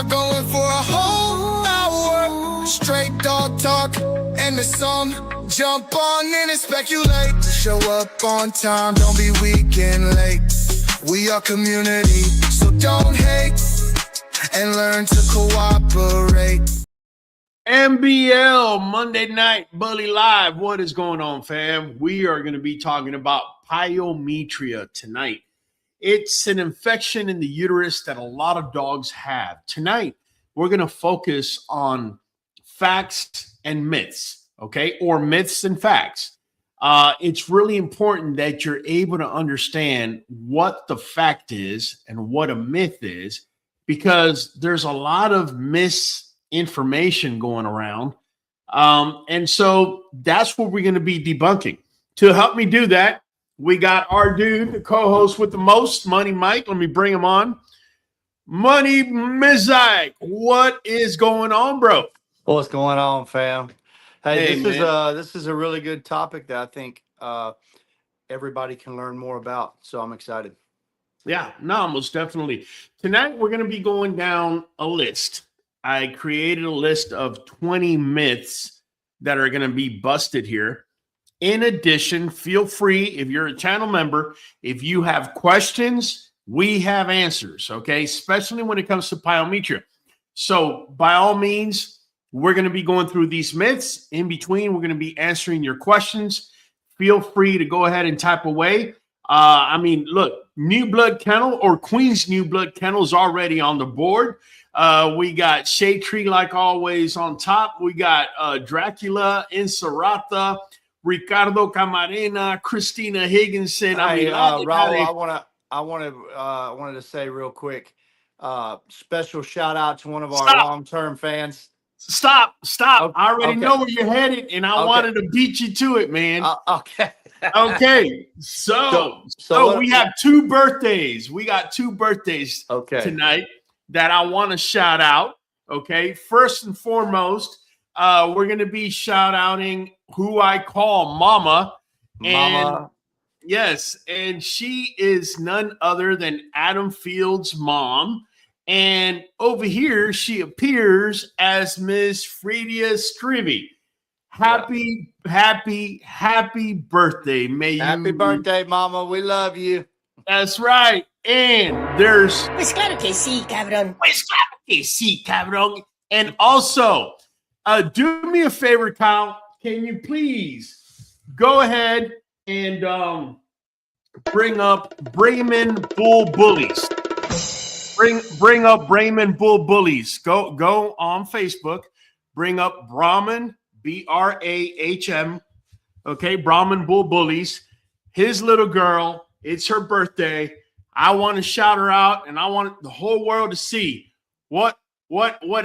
are going for a whole hour. Straight dog talk and the song. Jump on in and speculate. Show up on time, don't be weak and late. We are community, so don't hate. And learn to cooperate. MBL Monday Night Bully Live. What is going on, fam? We are going to be talking about Pyometra tonight. It's an infection in the uterus that a lot of dogs have. Tonight, we're going to focus on facts and myths, okay? Or myths and facts. It's really important that you're able to understand what the fact is and what a myth is, because there's a lot of misinformation going around. And so that's what we're going to be debunking. To help me do that, we got our dude, the co-host with the most, Money Mike. Let me bring him on. Money Mizike, what is going on, bro? What's going on, fam? Hey, man. this is a really good topic that I think everybody can learn more about. So I'm excited. Yeah, no, most definitely. Tonight, we're going to be going down a list. I created a list of 20 myths that are going to be busted here. In addition, feel free, if you're a channel member, if you have questions, we have answers, okay? Especially when it comes to Pyometra. So by all means, we're going to be going through these myths. In between, we're going to be answering your questions. Feel free to go ahead and type away. I mean, look, New Blood Kennel or Queen's New Blood Kennel is already on the board. We got Shade Tree, like always, on top. We got Dracula, Inserata, Ricardo Camarena, Christina Higginson. Hey, Raul, I wanted to say real quick, special shout out to one of our long-term fans. Stop. Okay. I already know where you're headed, and I wanted to beat you to it, man. Okay. Okay. So we have two birthdays. We got two birthdays tonight that I want to shout out. Okay. First and foremost, we're going to be shout outing who I call Mama. And yes, and she is none other than Adam Fields' mom. And over here, she appears as Miss Fredia Scrivy. Happy birthday. Happy birthday, Mama. We love you. That's right. And there's... Pues claro que sí, cabrón. Pues claro que sí, cabrón. And also, do me a favor, Kyle. Can you please go ahead and bring up Bremen Bull Bullies? Bring up Bremen Bull Bullies. Go on Facebook. Bring up Brahman, Brahm. Okay, Brahman Bull Bullies. His little girl. It's her birthday. I want to shout her out, and I want the whole world to see what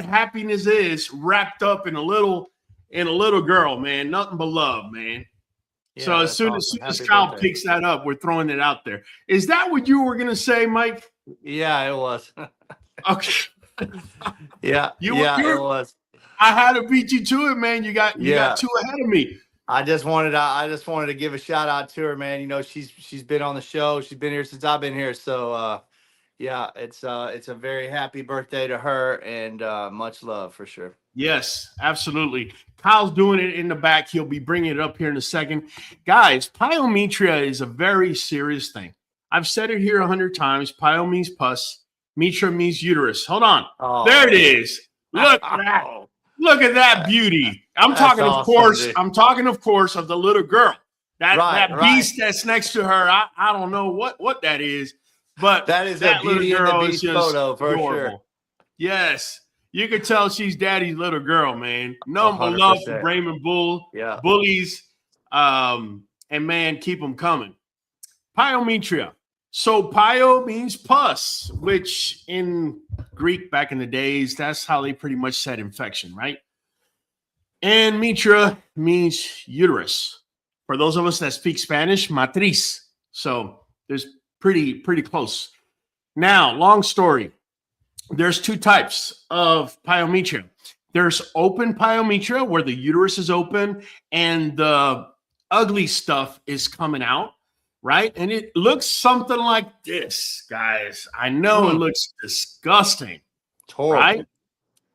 happiness is wrapped up in a little girl, man. Nothing but love, man. Yeah, so as soon as Kyle picks that up, we're throwing it out there. Is that what you were gonna say, Mike? Yeah, it was. Okay. it was. I had to beat you to it, man. You got two ahead of me. I just wanted to give a shout out to her, man. You know, she's been on the show. She's been here since I've been here. So yeah, it's a very happy birthday to her, and much love for sure. Yes, absolutely. Kyle's doing it in the back. He'll be bringing it up here in a second. Guys, Pyometra is a very serious thing. I've said it here 100 times. Pyo means pus. Metra means uterus. Hold on. Oh. There it is. Look at that. Look at that beauty. I'm talking, of course, of the little girl. That beast that's next to her. I don't know what that is, but that is a Beauty and the Beast photo for adorable. Sure. Yes. You can tell she's daddy's little girl, man. Number 100%. Love for Bremen Bullies. And man, keep them coming. Pyometra. So pyo means pus, which in Greek back in the days, that's how they pretty much said infection, right? And metra means uterus. For those of us that speak Spanish, matriz. So there's pretty close. Now, long story. There's two types of Pyometra. There's open Pyometra, where the uterus is open and the ugly stuff is coming out, right? And it looks something like this, guys. I know it looks disgusting. It's horrible. Right?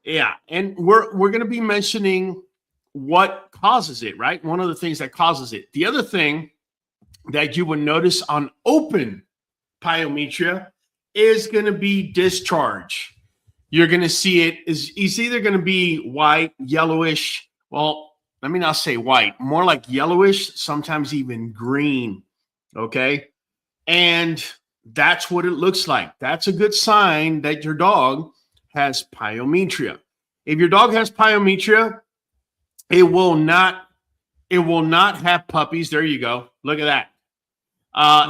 Yeah. And we're going to be mentioning what causes it, right? One of the things that causes it. The other thing that you would notice on open pyometra is going to be discharge. You're going to see it's either going to be white, yellowish. Well, let me not say white, more like yellowish, sometimes even green. Okay. And that's what it looks like. That's a good sign that your dog has pyometra. If your dog has pyometra, it will not have puppies. There you go. Look at that.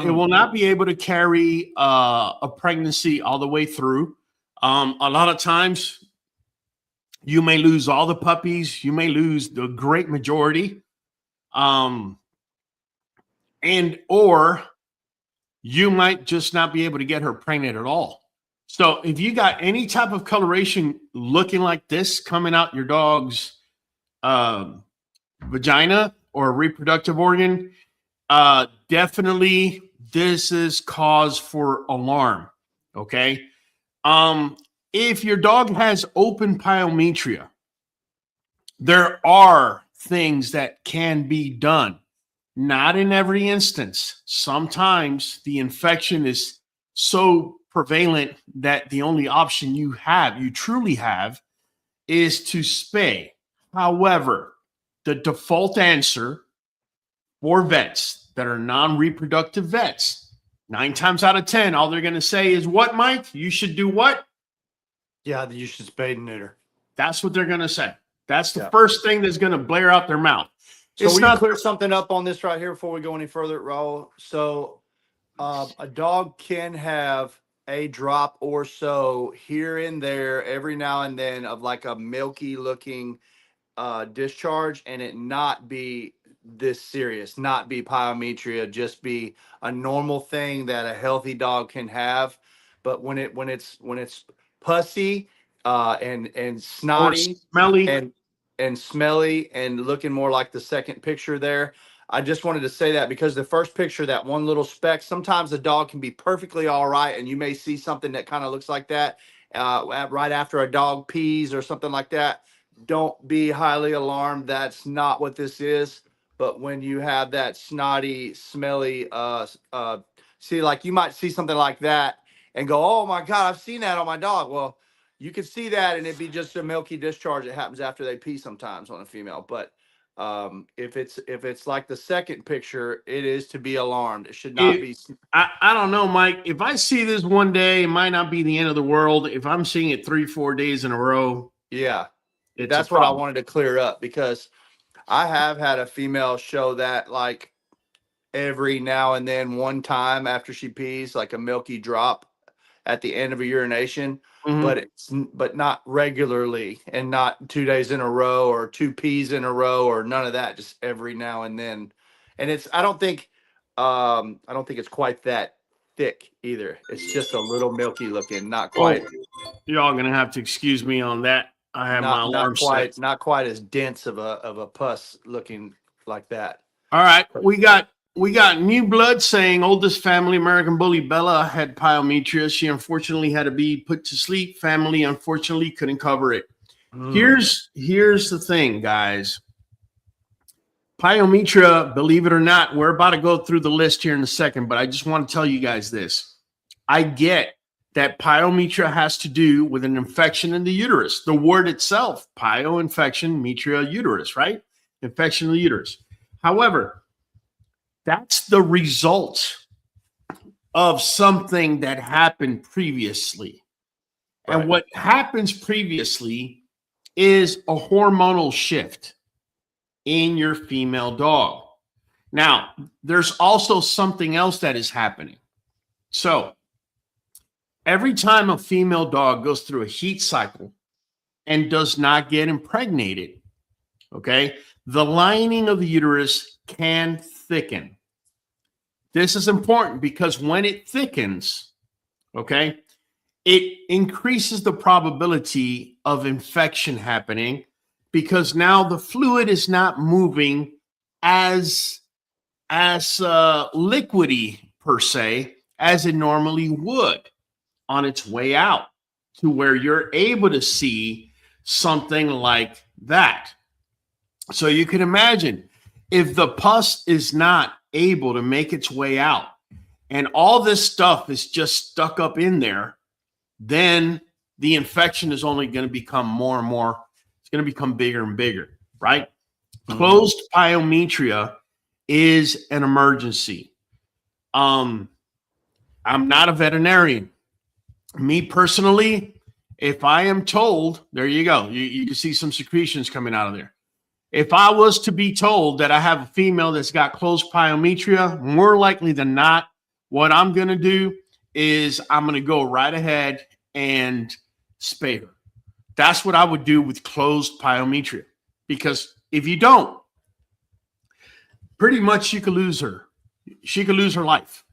It will not be able to carry a pregnancy all the way through. A lot of times you may lose all the puppies. You may lose the great majority. Or you might just not be able to get her pregnant at all. So if you got any type of coloration looking like this coming out your dog's vagina or reproductive organ, definitely this is cause for alarm. Okay. If your dog has open pyometra, there are things that can be done. Not in every instance. Sometimes the infection is so prevalent that the only option you truly have, is to spay. However, the default answer for vets that are non-reproductive vets, 9 times out of 10, all they're going to say is, what, Mike? You should do what? Yeah, you should spay and neuter. That's what they're going to say. That's the first thing that's going to blare out their mouth. So we can clear something up on this right here before we go any further, Raul. So a dog can have a drop or so here and there every now and then of like a milky looking discharge, and it not be this serious, not be pyometria, just be a normal thing that a healthy dog can have. But when it's pussy and snotty, smelly, and smelly and looking more like the second picture there, I just wanted to say that because the first picture, that one little speck, sometimes the dog can be perfectly all right, and you may see something that kind of looks like that right after a dog pees or something like that. Don't be highly alarmed. That's not what this is. But when you have that snotty, smelly, see, like you might see something like that and go, oh my God, I've seen that on my dog. Well, you can see that, and it'd be just a milky discharge that happens after they pee sometimes on a female. But if it's like the second picture, it is to be alarmed. It should not be. I don't know, Mike. If I see this one day, it might not be the end of the world. If I'm seeing it 3-4 days in a row, yeah, that's what I wanted to clear up, because I have had a female show that like every now and then, one time after she pees, like a milky drop at the end of a urination. Mm-hmm. but not regularly, and not 2 days in a row or 2 pees in a row or none of that, just every now and then. And I don't think it's quite that thick either. It's just a little milky looking, not quite. Y'all gonna have to excuse me on that. I have my alarm set. Not quite as dense of a pus looking like that. All right, we got new blood saying oldest family, American Bully Bella, had pyometra. She unfortunately had to be put to sleep. Family unfortunately couldn't cover it. Here's the thing, guys. Pyometra, believe it or not, we're about to go through the list here in a second, but I just want to tell you guys this. I get that pyometra has to do with an infection in the uterus. The word itself, pyo, infection, metria, uterus, right? Infection in the uterus. However, that's the result of something that happened previously. Right. And what happens previously is a hormonal shift in your female dog. Now, there's also something else that is happening. So, every time a female dog goes through a heat cycle and does not get impregnated, okay, the lining of the uterus can thicken. This is important because when it thickens, okay, it increases the probability of infection happening, because now the fluid is not moving as liquidy per se as it normally would on its way out. to where you're able to see something like that. So you can imagine if the pus is not able to make its way out and all this stuff is just stuck up in there, then the infection is only going to become more and more. It's going to become bigger and bigger, right? Closed pyometria is an emergency. I'm not a veterinarian. Me personally, if I am told, there you go, you can see some secretions coming out of there. If I was to be told that I have a female that's got closed pyometria, more likely than not, what I'm going to do is I'm going to go right ahead and spay her. That's what I would do with closed pyometria, because if you don't, pretty much she could lose her. She could lose her life,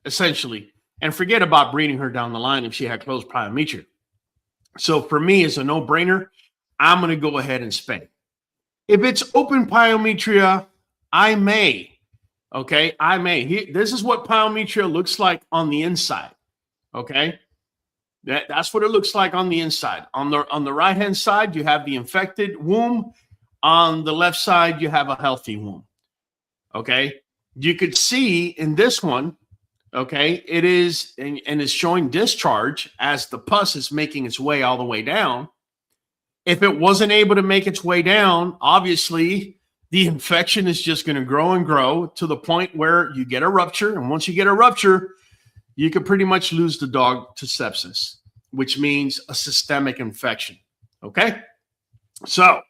essentially, and forget about breeding her down the line if she had closed pyometria. So for me, it's a no-brainer. I'm going to go ahead and spay. If it's open pyometria, I may. Okay, I may. This is what pyometria looks like on the inside. Okay, that's what it looks like on the inside. On the right-hand side, you have the infected womb. On the left side, you have a healthy womb. Okay, you could see in this one, okay, it is and is showing discharge as the pus is making its way all the way down. If it wasn't able to make its way down, obviously the infection is just going to grow and grow to the point where you get a rupture. And once you get a rupture, you can pretty much lose the dog to sepsis, which means a systemic infection. Okay. So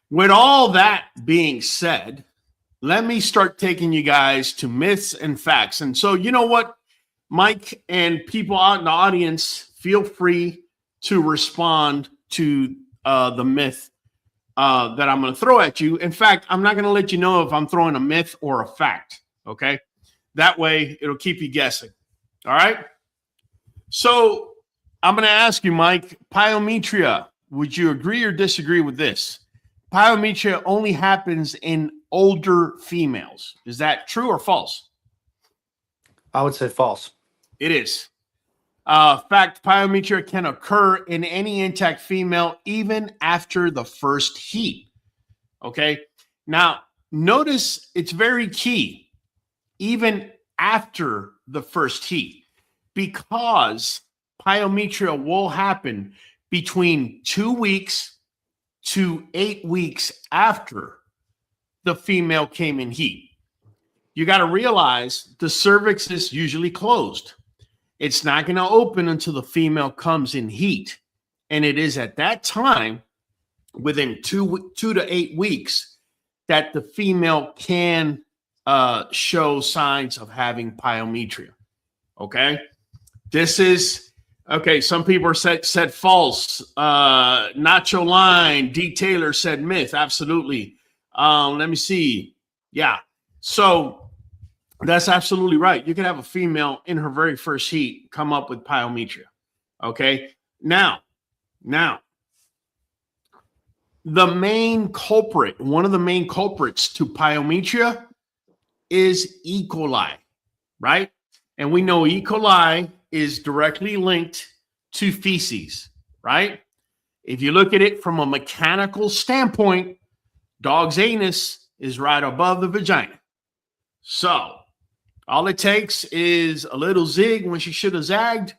with all that being said, let me start taking you guys to myths and facts. And so, you know what, Mike and people out in the audience, feel free to respond to the myth that I'm going to throw at you. In fact, I'm not going to let you know if I'm throwing a myth or a fact. Okay. That way it'll keep you guessing. All right. So I'm going to ask you, Mike, pyometria, would you agree or disagree with this? Pyometria only happens in older females. Is that true or false? I would say false. It is. Fact, pyometria can occur in any intact female even after the first heat. Okay. Now, notice it's very key, even after the first heat, because pyometria will happen between 2 weeks to 8 weeks after the female came in heat. You got to realize the cervix is usually closed. It's not going to open until the female comes in heat. And it is at that time, within 2 to 8 weeks, that the female can show signs of having pyometria. Okay. This is, okay, some people said false. Nacho Line, D. Taylor said myth. Absolutely. Let me see. Yeah. So that's absolutely right. You can have a female in her very first heat come up with pyometria. Okay. Now, the main culprit, one of the main culprits to pyometria is E. coli, right? And we know E. coli is directly linked to feces, right? If you look at it from a mechanical standpoint, dog's anus is right above the vagina. So all it takes is a little zig when she should have zagged,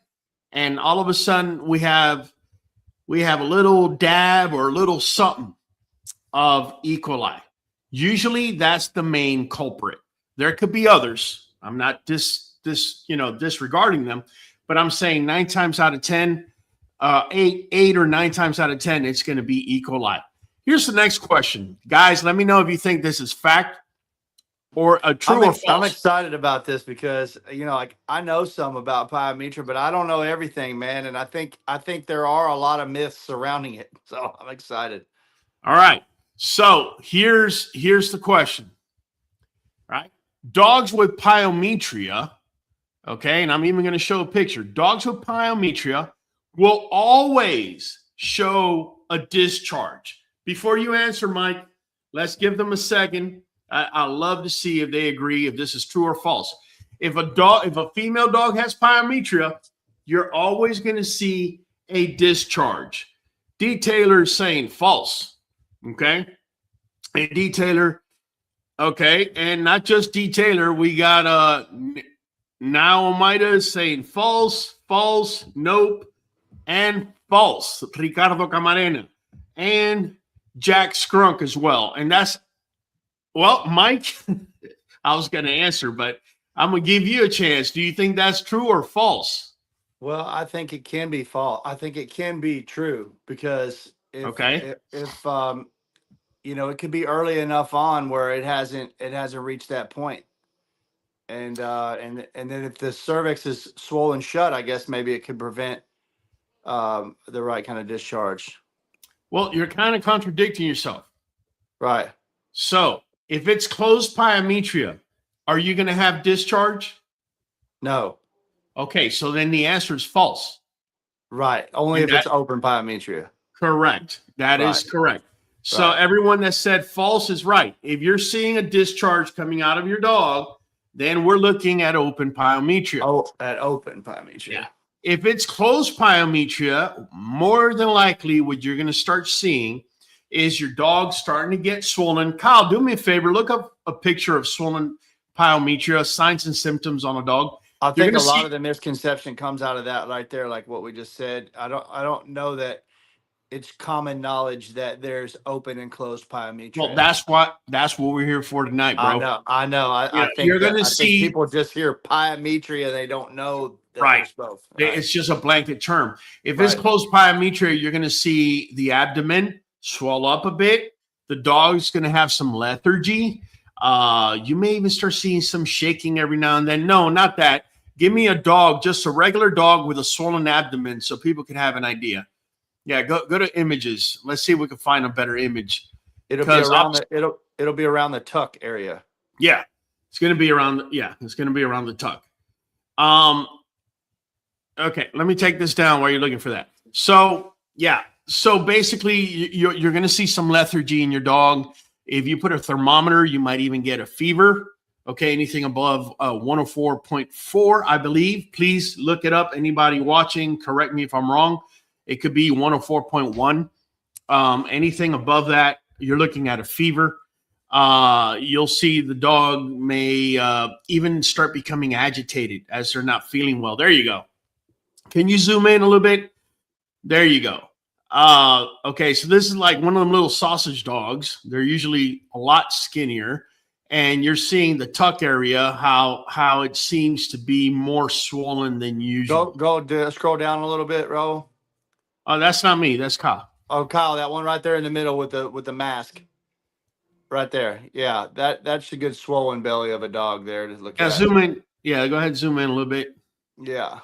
and all of a sudden we have a little dab or a little something of E. coli. Usually that's the main culprit. There could be others. I'm not disregarding them, but I'm saying 9 times out of 10, 8 or 9 times out of 10, it's going to be E. coli. Here's the next question. Guys, let me know if you think this is fact or a true or false. I'm excited about this because, like I know some about pyometria, but I don't know everything, man. And I think there are a lot of myths surrounding it. So I'm excited. All right. So here's the question, right? Dogs with pyometria, okay, and I'm even going to show a picture. Dogs with pyometria will always show a discharge. Before you answer, Mike, let's give them a second. I love to see if they agree, if this is true or false. If a female dog has pyometria, you're always going to see a discharge. Detailer is saying false. Okay. A detailer. Okay. And not just detailer. We got now Omaida is saying false, false, nope, and false. Ricardo Camarena and Jack Scrunk as well. And that's, well, Mike, I was going to answer, but I'm going to give you a chance. Do you think that's true or false? Well, I think it can be false. I think it can be true because if you know, it could be early enough on where it hasn't reached that point. And then if the cervix is swollen shut, I guess maybe it could prevent the right kind of discharge. Well, you're kind of contradicting yourself. Right. So if it's closed pyometria, are you going to have discharge? No. Okay, so then the answer is false. Right. Only if it's open pyometria. Correct. That is correct. So everyone that said false is right. If you're seeing a discharge coming out of your dog, then we're looking at open pyometria. Oh, at open pyometria. Yeah. If it's closed pyometria, more than likely what you're going to start seeing is your dog starting to get swollen. Kyle, do me a favor. Look up a picture of swollen pyometria, signs and symptoms on a dog. I think a lot of the misconception comes out of that right there, like what we just said. I don't know that it's common knowledge that there's open and closed pyometria. Well, that's what we're here for tonight, bro. I know. I think you're going to see people just hear pyometria. They don't know that right. There's both. It's just a blanket term. If it's closed pyometria, you're going to see the abdomen swell up a bit. The dog's going to have some lethargy. You may even start seeing some shaking every now and then. No, not that. Give me a dog, just a regular dog with a swollen abdomen so people can have an idea. Yeah, go to images. Let's see if we can find a better image. It'll be around the tuck area. Yeah. It's going to be around the tuck. Okay, let me take this down while you're looking for that. So, yeah. So basically you're going to see some lethargy in your dog. If you put a thermometer, you might even get a fever. Okay, anything above 104.4, I believe. Please look it up. Anybody watching, correct me if I'm wrong. It could be 104.1. Anything above that, you're looking at a fever. You'll see the dog may even start becoming agitated as they're not feeling well. There you go. Can you zoom in a little bit? There you go. Okay, so this is like one of them little sausage dogs. They're usually a lot skinnier. And you're seeing the tuck area, how it seems to be more swollen than usual. Go scroll down a little bit, Ro. Oh, that's not me. That's Kyle. Oh, Kyle, that one right there in the middle with the mask. Right there. Yeah, that's a good swollen belly of a dog there to look at. Zoom in. Yeah, go ahead, zoom in a little bit. Yeah.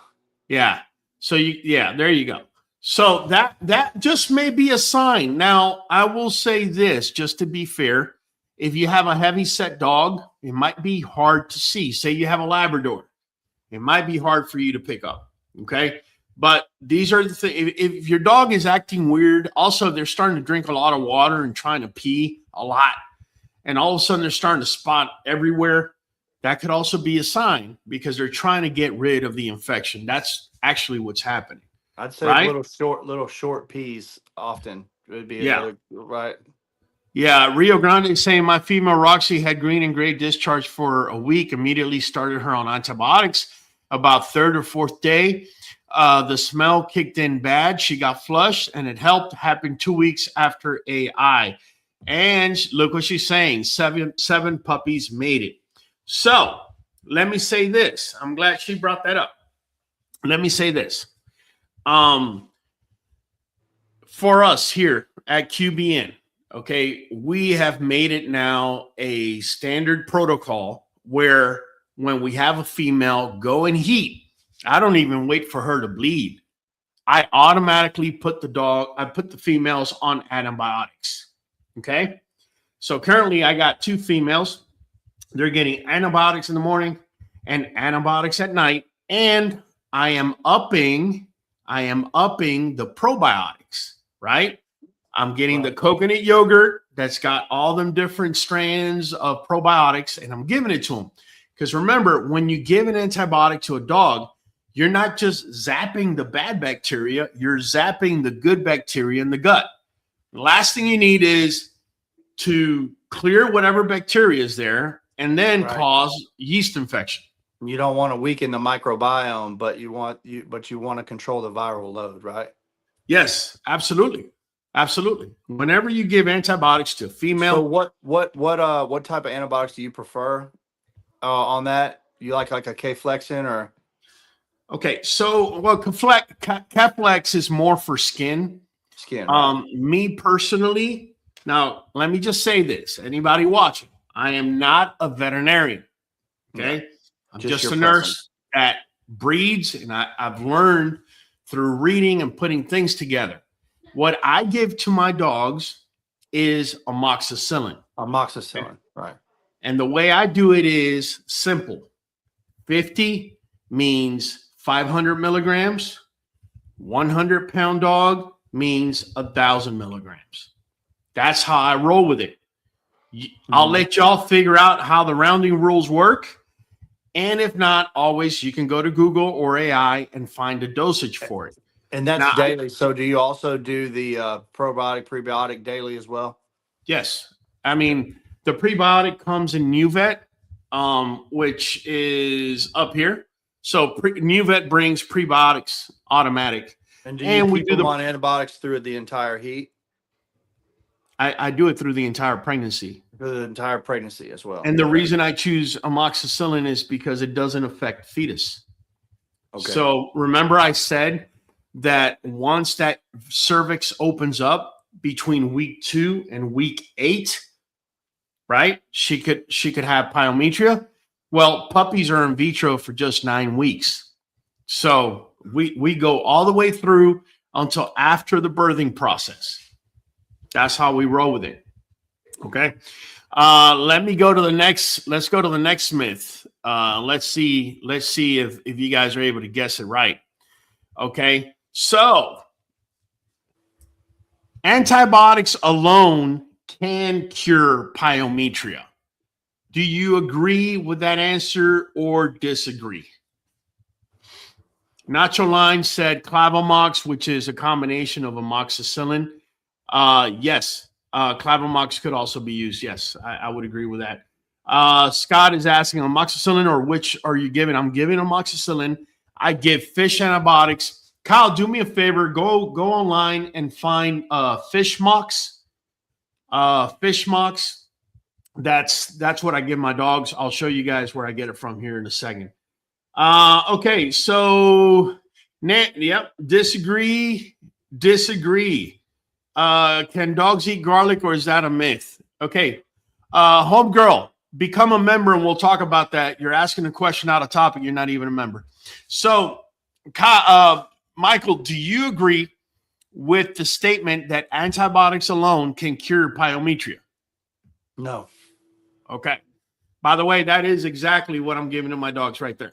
Yeah. So there you go. So that just may be a sign. Now, I will say this, just to be fair. If you have a heavy set dog, it might be hard to see. Say you have a Labrador. It might be hard for you to pick up. Okay. But these are the things. If your dog is acting weird, also they're starting to drink a lot of water and trying to pee a lot, and all of a sudden they're starting to spot everywhere, that could also be a sign because they're trying to get rid of the infection. That's actually what's happening. I'd say little short peas often would be another, right. Yeah, Rio Grande is saying my female Roxy had green and gray discharge for a week. Immediately started her on antibiotics. About third or fourth day, the smell kicked in bad. She got flushed, and it helped. Happened 2 weeks after AI. And look what she's saying: seven puppies made it. So let me say this. I'm glad she brought that up. Let me say this. For us here at QBN. Okay, we have made it now a standard protocol where when we have a female go in heat, I don't even wait for her to bleed. I automatically put the females on antibiotics. Okay, so currently I got 2 females. They're getting antibiotics in the morning and antibiotics at night, and I am upping the probiotics, right? I'm getting the coconut yogurt that's got all them different strands of probiotics, and I'm giving it to them. Because remember, when you give an antibiotic to a dog, you're not just zapping the bad bacteria, you're zapping the good bacteria in the gut. The last thing you need is to clear whatever bacteria is there and then cause yeast infection. You don't want to weaken the microbiome, but you want to control the viral load, right? Yes, absolutely. Absolutely. Whenever you give antibiotics to a female. So what type of antibiotics do you prefer on that? You like a K-Flexin or? Okay, so well, K-Flex is more for skin. Skin. Right? Me personally, now let me just say this: anybody watching, I am not a veterinarian. Okay, yeah. I'm just a nurse that breeds, and I've learned through reading and putting things together. What I give to my dogs is amoxicillin. Amoxicillin, right? And the way I do it is simple: 50 means 500 milligrams. 100-pound dog means 1,000 milligrams. That's how I roll with it. I'll let y'all figure out how the rounding rules work. And if not, always you can go to Google or AI and find a dosage for it. And that's now, daily. So do you also do the probiotic, prebiotic daily as well? Yes. I mean, the prebiotic comes in Nuvet, which is up here. So Nuvet brings prebiotics automatic. And do you keep them on antibiotics through the entire heat? I do it through the entire pregnancy. Through the entire pregnancy as well. And the reason I choose amoxicillin is because it doesn't affect fetus. Okay. So remember I said that once that cervix opens up between week 2 and week 8, right? She could have pyometra. Well, puppies are in vitro for just 9 weeks. So we go all the way through until after the birthing process. That's how we roll with it. Okay. Let me go to the next. Let's go to the next myth. Let's see if you guys are able to guess it right. Okay. So antibiotics alone can cure pyometra. Do you agree with that answer or disagree? Nacho Line said Clavomox, which is a combination of amoxicillin. Yes, Clavomox could also be used. Yes, I would agree with that. Scott is asking amoxicillin, or which are you giving? I'm giving amoxicillin. I give fish antibiotics. Kyle, do me a favor. Go online and find Fishmox. Fishmox. That's what I give my dogs. I'll show you guys where I get it from here in a second. Okay, so yep, disagree. Can dogs eat garlic, or is that a myth? Okay, homegirl, become a member and we'll talk about that. You're asking a question out of topic. You're not even a member. So, Michael, do you agree with the statement that antibiotics alone can cure pyometra? No. Okay. By the way, that is exactly what I'm giving to my dogs right there.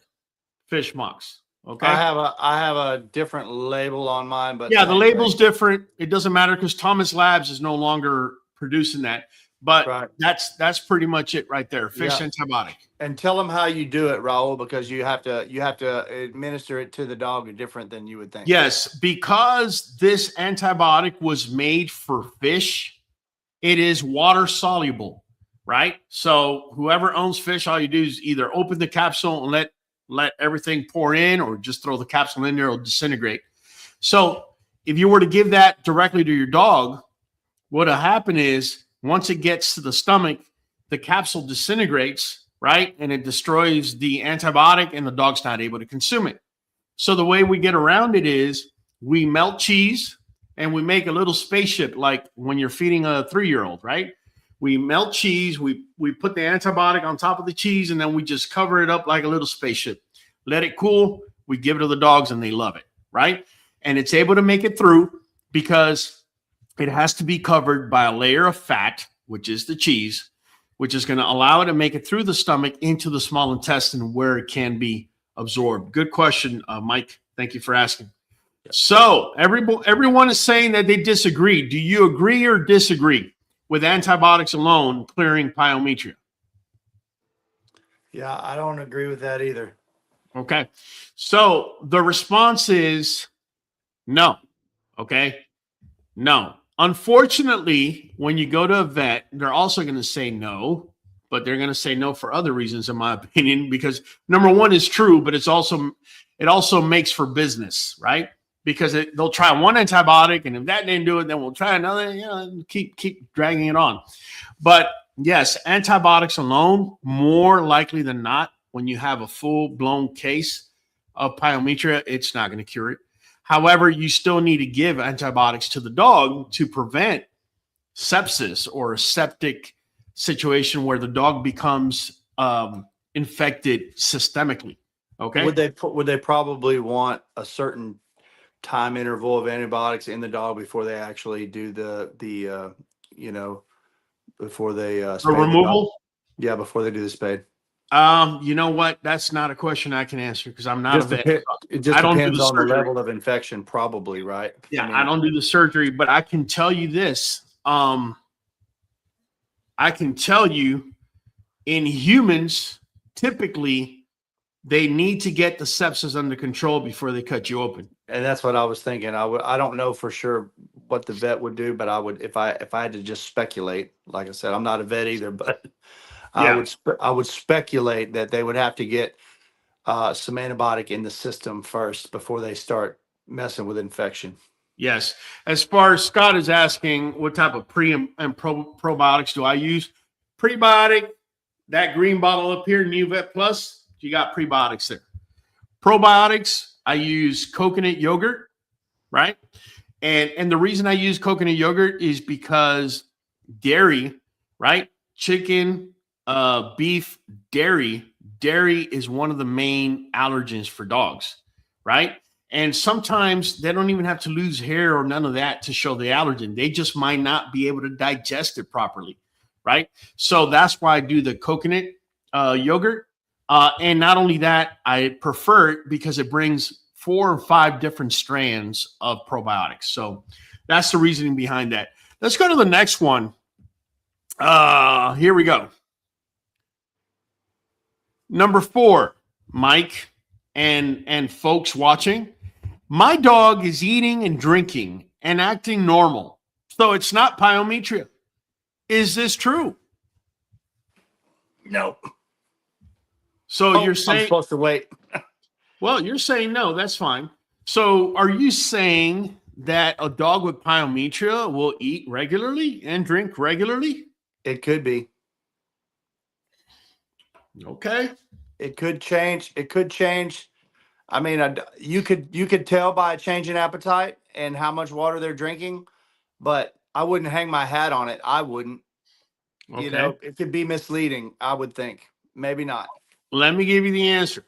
Fishmox. Okay. I have a different label on mine, but yeah, the label's different. It doesn't matter because Thomas Labs is no longer producing that. But that's pretty much it right there. Fish antibiotic. And tell them how you do it, Raul, because you have to administer it to the dog different than you would think. Yes, because this antibiotic was made for fish, it is water soluble, right? So whoever owns fish, all you do is either open the capsule and let everything pour in, or just throw the capsule in there, it'll disintegrate. So if you were to give that directly to your dog, what'll happen is once it gets to the stomach, the capsule disintegrates, right? And it destroys the antibiotic and the dog's not able to consume it. So the way we get around it is we melt cheese and we make a little spaceship, like when you're feeding a 3-year-old, right? We melt cheese, we put the antibiotic on top of the cheese, and then we just cover it up like a little spaceship. Let it cool. We give it to the dogs and they love it, right? And it's able to make it through because it has to be covered by a layer of fat, which is the cheese, which is going to allow it to make it through the stomach into the small intestine where it can be absorbed. Good question, Mike. Thank you for asking. So everyone is saying that they disagree. Do you agree or disagree with antibiotics alone clearing pyometra? Yeah, I don't agree with that either. Okay. So the response is no. Okay. No. Unfortunately, when you go to a vet, they're also going to say no, but they're going to say no for other reasons, in my opinion, because number one is true, but it also makes for business, right? Because they'll try one antibiotic, and if that didn't do it, then we'll try another, and keep dragging it on. But yes, antibiotics alone, more likely than not, when you have a full-blown case of pyometra, it's not going to cure it. However, you still need to give antibiotics to the dog to prevent sepsis or a septic situation where the dog becomes infected systemically. Okay. Would they probably want a certain time interval of antibiotics in the dog before they actually do the before they spay the removal? dog? Yeah, before they do the spade. You know what? That's not a question I can answer because I'm not a vet. It just I don't do depends the on the surgery. level of infection, probably, right? Yeah, I don't do the surgery, but I can tell you this. I can tell you in humans, typically, they need to get the sepsis under control before they cut you open. And that's what I was thinking. I don't know for sure what the vet would do, but I would, if I had to just speculate, like I said, I'm not a vet either, but Yeah. I would speculate that they would have to get some antibiotic in the system first before they start messing with infection. Yes. As far as Scott is asking, what type of pre and probiotics do I use? Prebiotic, that green bottle up here, Nuvet Plus, you got prebiotics there. Probiotics, I use coconut yogurt, right? And the reason I use coconut yogurt is because dairy, right? Chicken, beef, dairy is one of the main allergens for dogs, right? And sometimes they don't even have to lose hair or none of that to show the allergen. They just might not be able to digest it properly, right? So that's why I do the coconut yogurt. And not only that, I prefer it because it brings 4 or 5 different strands of probiotics. So that's the reasoning behind that. Let's go to the next one. Here we go. Number 4, Mike and folks watching. My dog is eating and drinking and acting normal, so it's not pyometra. Is this true? No. So you're saying I'm supposed to wait. Well, you're saying no. That's fine. So are you saying that a dog with pyometra will eat regularly and drink regularly? It could be. Okay. It could change. It could change. I mean, you could tell by a change in appetite and how much water they're drinking, but I wouldn't hang my hat on it. I wouldn't. Okay. You know, it could be misleading, I would think. Maybe not. Let me give you the answer.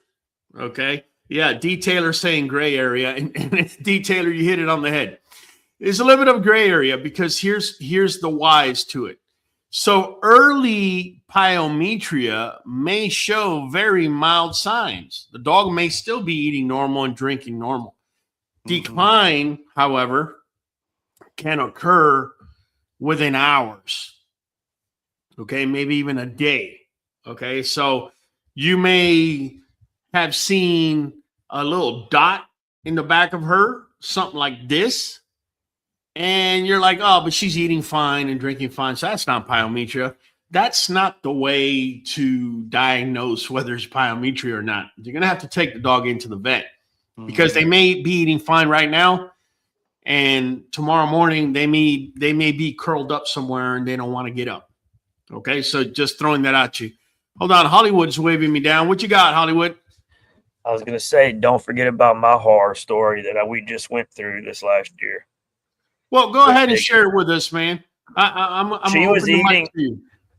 Okay. Yeah. Detailer saying gray area. And detailer, you hit it on the head. There's a little bit of gray area because here's the whys to it. So early pyometria may show very mild signs. The dog may still be eating normal and drinking normal. Decline, however, can occur within hours. Okay, maybe even a day. Okay, so you may have seen a little dot in the back of her, something like this. And you're like, oh, but she's eating fine and drinking fine. So that's not pyometra. That's not the way to diagnose whether it's pyometra or not. You're going to have to take the dog into the vet because they may be eating fine right now. And tomorrow morning, they may be curled up somewhere and they don't want to get up. Okay, so just throwing that at you. Hold on, Hollywood's waving me down. What you got, Hollywood? I was going to say, don't forget about my horror story that we just went through this last year. Well, go ahead and share it with us, man.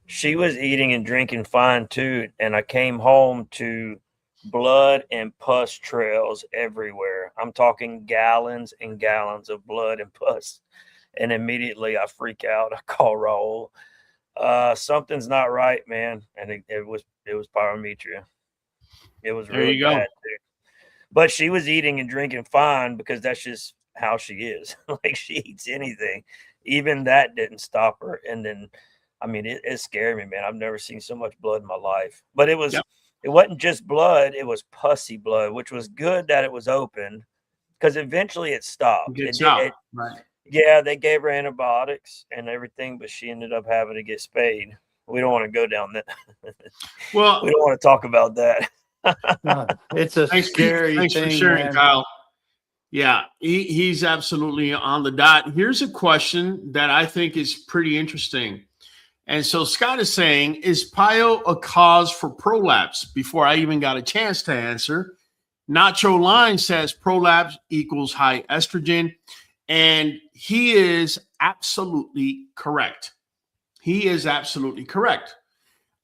She was eating and drinking fine too, and I came home to blood and pus trails everywhere. I'm talking gallons and gallons of blood and pus, and immediately I freak out. I call Raul. Something's not right, man, and it was pyometra. It was really bad too. But she was eating and drinking fine because that's just how she is. Like, she eats anything. Even that didn't stop her. And then, I mean, it scared me, man. I've never seen so much blood in my life. But it was it wasn't just blood, it was pussy blood, which was good that it was open because eventually it stopped. Gets out, right? Yeah, they gave her antibiotics and everything, but she ended up having to get spayed. We don't want to go down that. Well, we don't want to talk about that. It's a scary thanks thing, for sharing, man. Kyle. Yeah, he's absolutely on the dot. Here's a question that I think is pretty interesting. And so Scott is saying, is Pyo a cause for prolapse? Before I even got a chance to answer, Nacho Line says prolapse equals high estrogen. And he is absolutely correct. He is absolutely correct.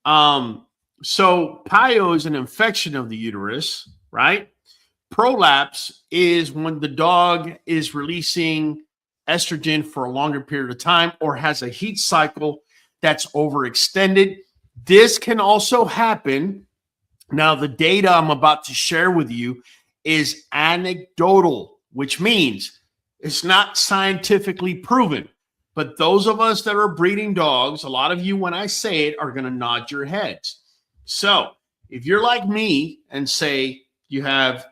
So Pyo is an infection of the uterus, right? Prolapse is when the dog is releasing estrogen for a longer period of time or has a heat cycle that's overextended. This can also happen. Now, the data I'm about to share with you is anecdotal, which means it's not scientifically proven. But those of us that are breeding dogs, a lot of you, when I say it, are going to nod your heads. So if you're like me and say you have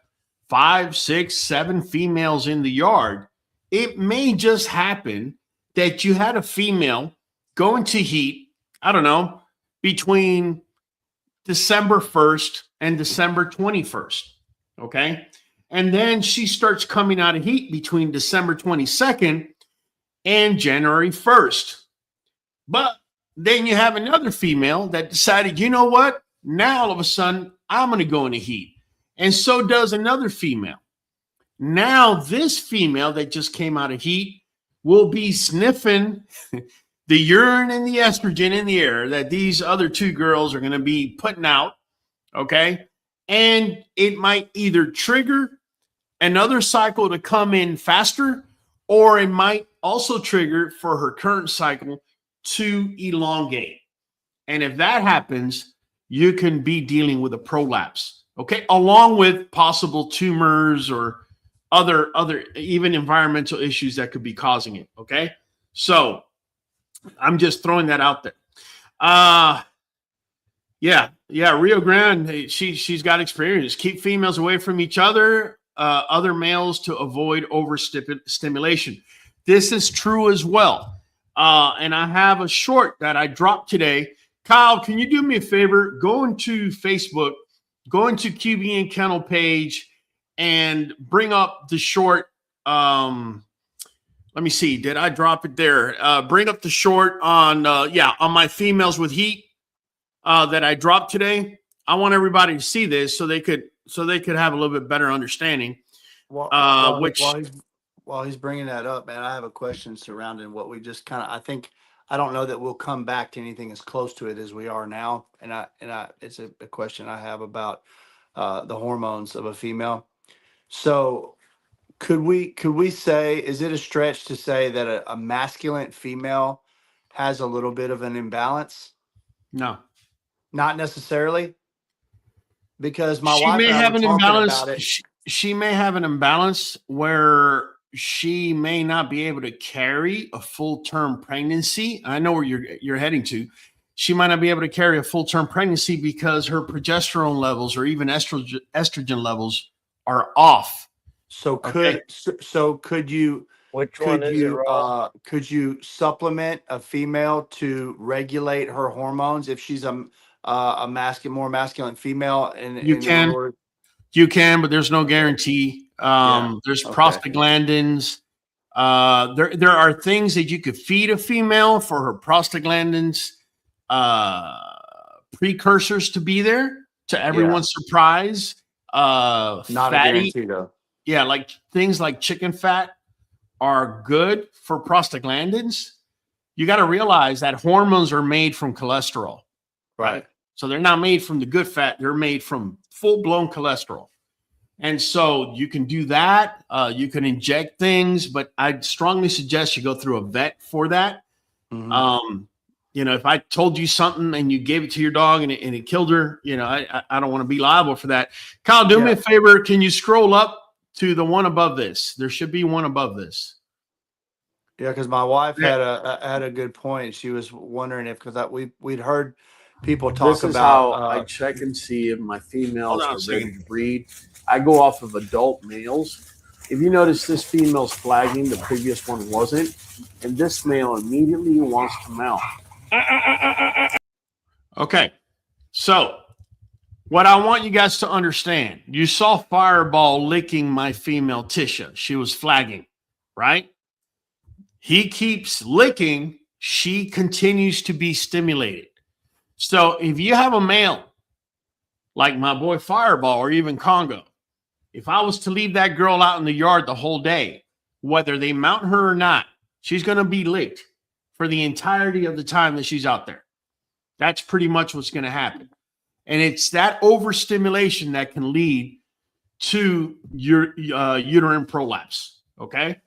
5, 6, 7 females in the yard, it may just happen that you had a female go into heat, I don't know, between December 1st and December 21st, okay? And then she starts coming out of heat between December 22nd and January 1st. But then you have another female that decided, you know what? Now all of a sudden, I'm going to go into heat. And so does another female. Now this female that just came out of heat will be sniffing the urine and the estrogen in the air that these other two girls are going to be putting out, okay? And it might either trigger another cycle to come in faster, or it might also trigger for her current cycle to elongate. And if that happens, you can be dealing with a prolapse, okay? Along with possible tumors or other even environmental issues that could be causing it, okay? So I'm just throwing that out there. Yeah, Rio Grande, she's got experience. Keep females away from each other, other males to avoid overstimulation. This is true as well. And I have a short that I dropped today. Kyle, can you do me a favor? Go into Facebook, go into QBN Kennel page, and bring up the short. Let me see. Did I drop it there? Bring up the short on on my females with heat that I dropped today. I want everybody to see this so they could have a little bit better understanding. While he's bringing that up, man, I have a question surrounding what we just kind of. I don't know that we'll come back to anything as close to it as we are now, and it's a question I have about the hormones of a female. So could we say, is it a stretch to say that a masculine female has a little bit of an imbalance? No, not necessarily, because my she wife may and I have were an talking imbalance. about it. She may have an imbalance where she may not be able to carry a full-term pregnancy. I know where you're heading to. She might not be able to carry a full-term pregnancy because her progesterone levels or even estrogen levels are off. So could you? Which one is it, Rob? Could you supplement a female to regulate her hormones if she's a more masculine female? You can, but there's no guarantee. There's prostaglandins. There are things that you could feed a female for her prostaglandins precursors to be there, to everyone's surprise. Not fatty, a guarantee though. Yeah, like things like chicken fat are good for prostaglandins. You got to realize that hormones are made from cholesterol, right? So they're not made from the good fat. They're made from full-blown cholesterol. And so you can do that. You can inject things, but I'd strongly suggest you go through a vet for that. Mm-hmm. If I told you something and you gave it to your dog and it killed her, I don't want to be liable for that. Kyle, do me a favor. Can you scroll up to the one above this? There should be one above this. Yeah, because my wife had a good point. She was wondering because we'd heard people talk This is about. how I check and see if my females Hold on are a ready second. to breed. I go off of adult males. If you notice, this female's flagging, the previous one wasn't, and this male immediately wants to mount. Okay, so what I want you guys to understand, you saw Fireball licking my female Tisha. She was flagging, right? He keeps licking. She continues to be stimulated. So if you have a male like my boy Fireball or even Congo, if I was to leave that girl out in the yard the whole day, whether they mount her or not, she's going to be licked for the entirety of the time that she's out there. That's pretty much what's going to happen. And it's that overstimulation that can lead to your uterine prolapse. Okay?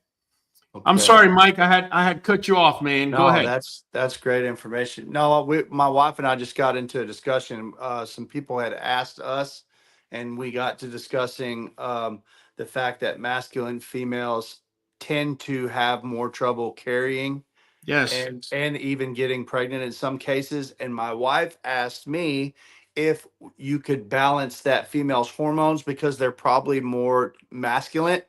I'm sorry, Mike. I had cut you off, man. Go ahead. That's great information. No, my wife and I just got into a discussion. Some people had asked us, and we got to discussing the fact that masculine females tend to have more trouble carrying, Yes. and even getting pregnant in some cases. And my wife asked me if you could balance that female's hormones because they're probably more masculine,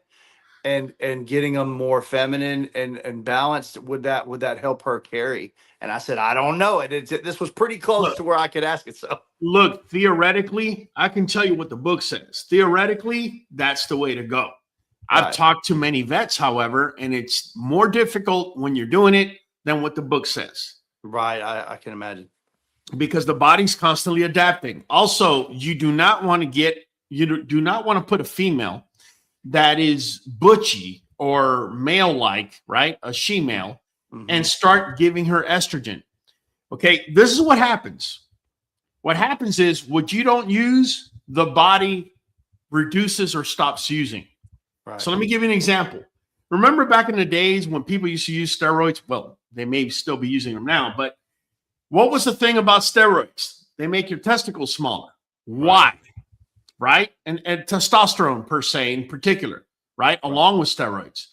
and getting them more feminine and balanced, would that help her carry? And I said, I don't know. This was pretty close to where I could ask it. So look, theoretically, I can tell you what the book says. Theoretically, that's the way to go. I've talked to many vets, however, and it's more difficult when you're doing it than what the book says. Right. I can imagine. Because the body's constantly adapting. Also, you do not want to put a female that is butchy or male-like, right? A she-male, and start giving her estrogen. Okay, this is what happens. What happens is what you don't use, the body reduces or stops using. Right. So let me give you an example. Remember back in the days when people used to use steroids? Well, they may still be using them now, but what was the thing about steroids? They make your testicles smaller. Why? Right? And testosterone per se in particular, right? Along with steroids.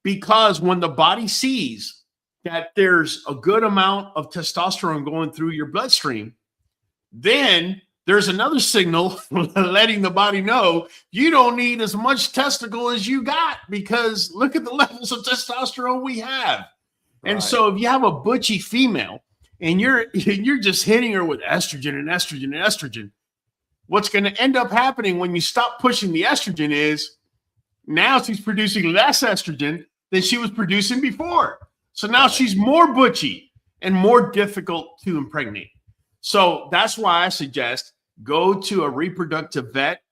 Because when the body sees that there's a good amount of testosterone going through your bloodstream, then there's another signal letting the body know you don't need as much testicle as you got because look at the levels of testosterone we have. And so if you have a butchy female and you're just hitting her with estrogen and estrogen and estrogen, what's going to end up happening when you stop pushing the estrogen is now she's producing less estrogen than she was producing before. So now she's more butchy and more difficult to impregnate. So that's why I suggest go to a reproductive vet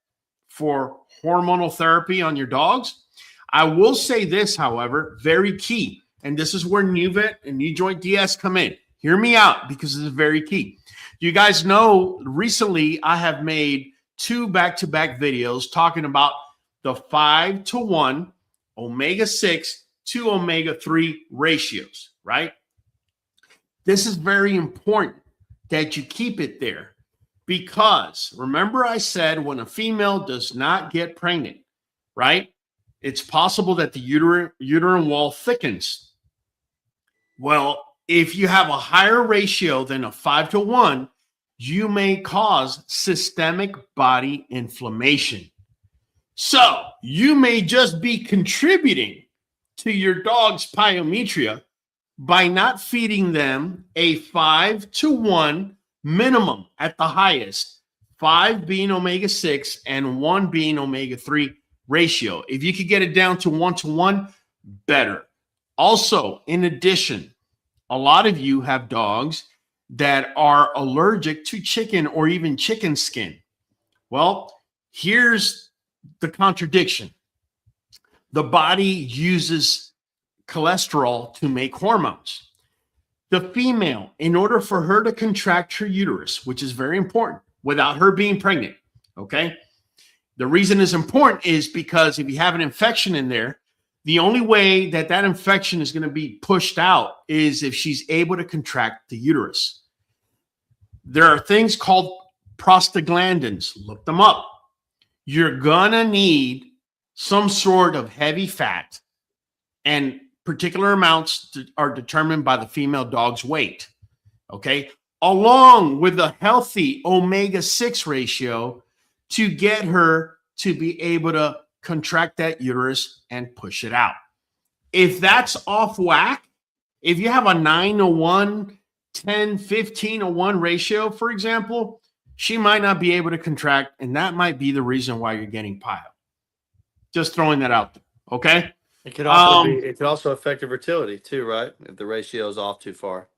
for hormonal therapy on your dogs. I will say this, however, very key, and this is where Nuvet and NuJoint DS come in. Hear me out because this is very key. You guys know recently I have made 2 back-to-back videos talking about the 5-to-1 omega-6 to omega-3 ratios, right? This is very important that you keep it there because remember I said when a female does not get pregnant, right? It's possible that the uterine wall thickens. Well, if you have a higher ratio than a 5-to-1, you may cause systemic body inflammation. So you may just be contributing to your dog's pyometra by not feeding them a 5-to-1 minimum at the highest, 5 being omega-6 and 1 being omega-3 ratio. If you could get it down to 1-to-1, better. Also, in addition, a lot of you have dogs that are allergic to chicken or even chicken skin. Well, here's the contradiction. The body uses cholesterol to make hormones. The female, in order for her to contract her uterus, which is very important, without her being pregnant, okay? The reason it's important is because if you have an infection in there, the only way that that infection is going to be pushed out is if she's able to contract the uterus. There are things called prostaglandins. Look them up. You're going to need some sort of heavy fat, and particular amounts are determined by the female dog's weight. Okay. along with a healthy omega-6 ratio to get her to be able to contract that uterus and push it out. If that's off whack, if you have a 9-to-1, 10, 15-to-1 ratio, for example, she might not be able to contract, and that might be the reason why you're getting pile. Just throwing that out there, okay? It could also it could also affect the fertility too, right? If the ratio is off too far.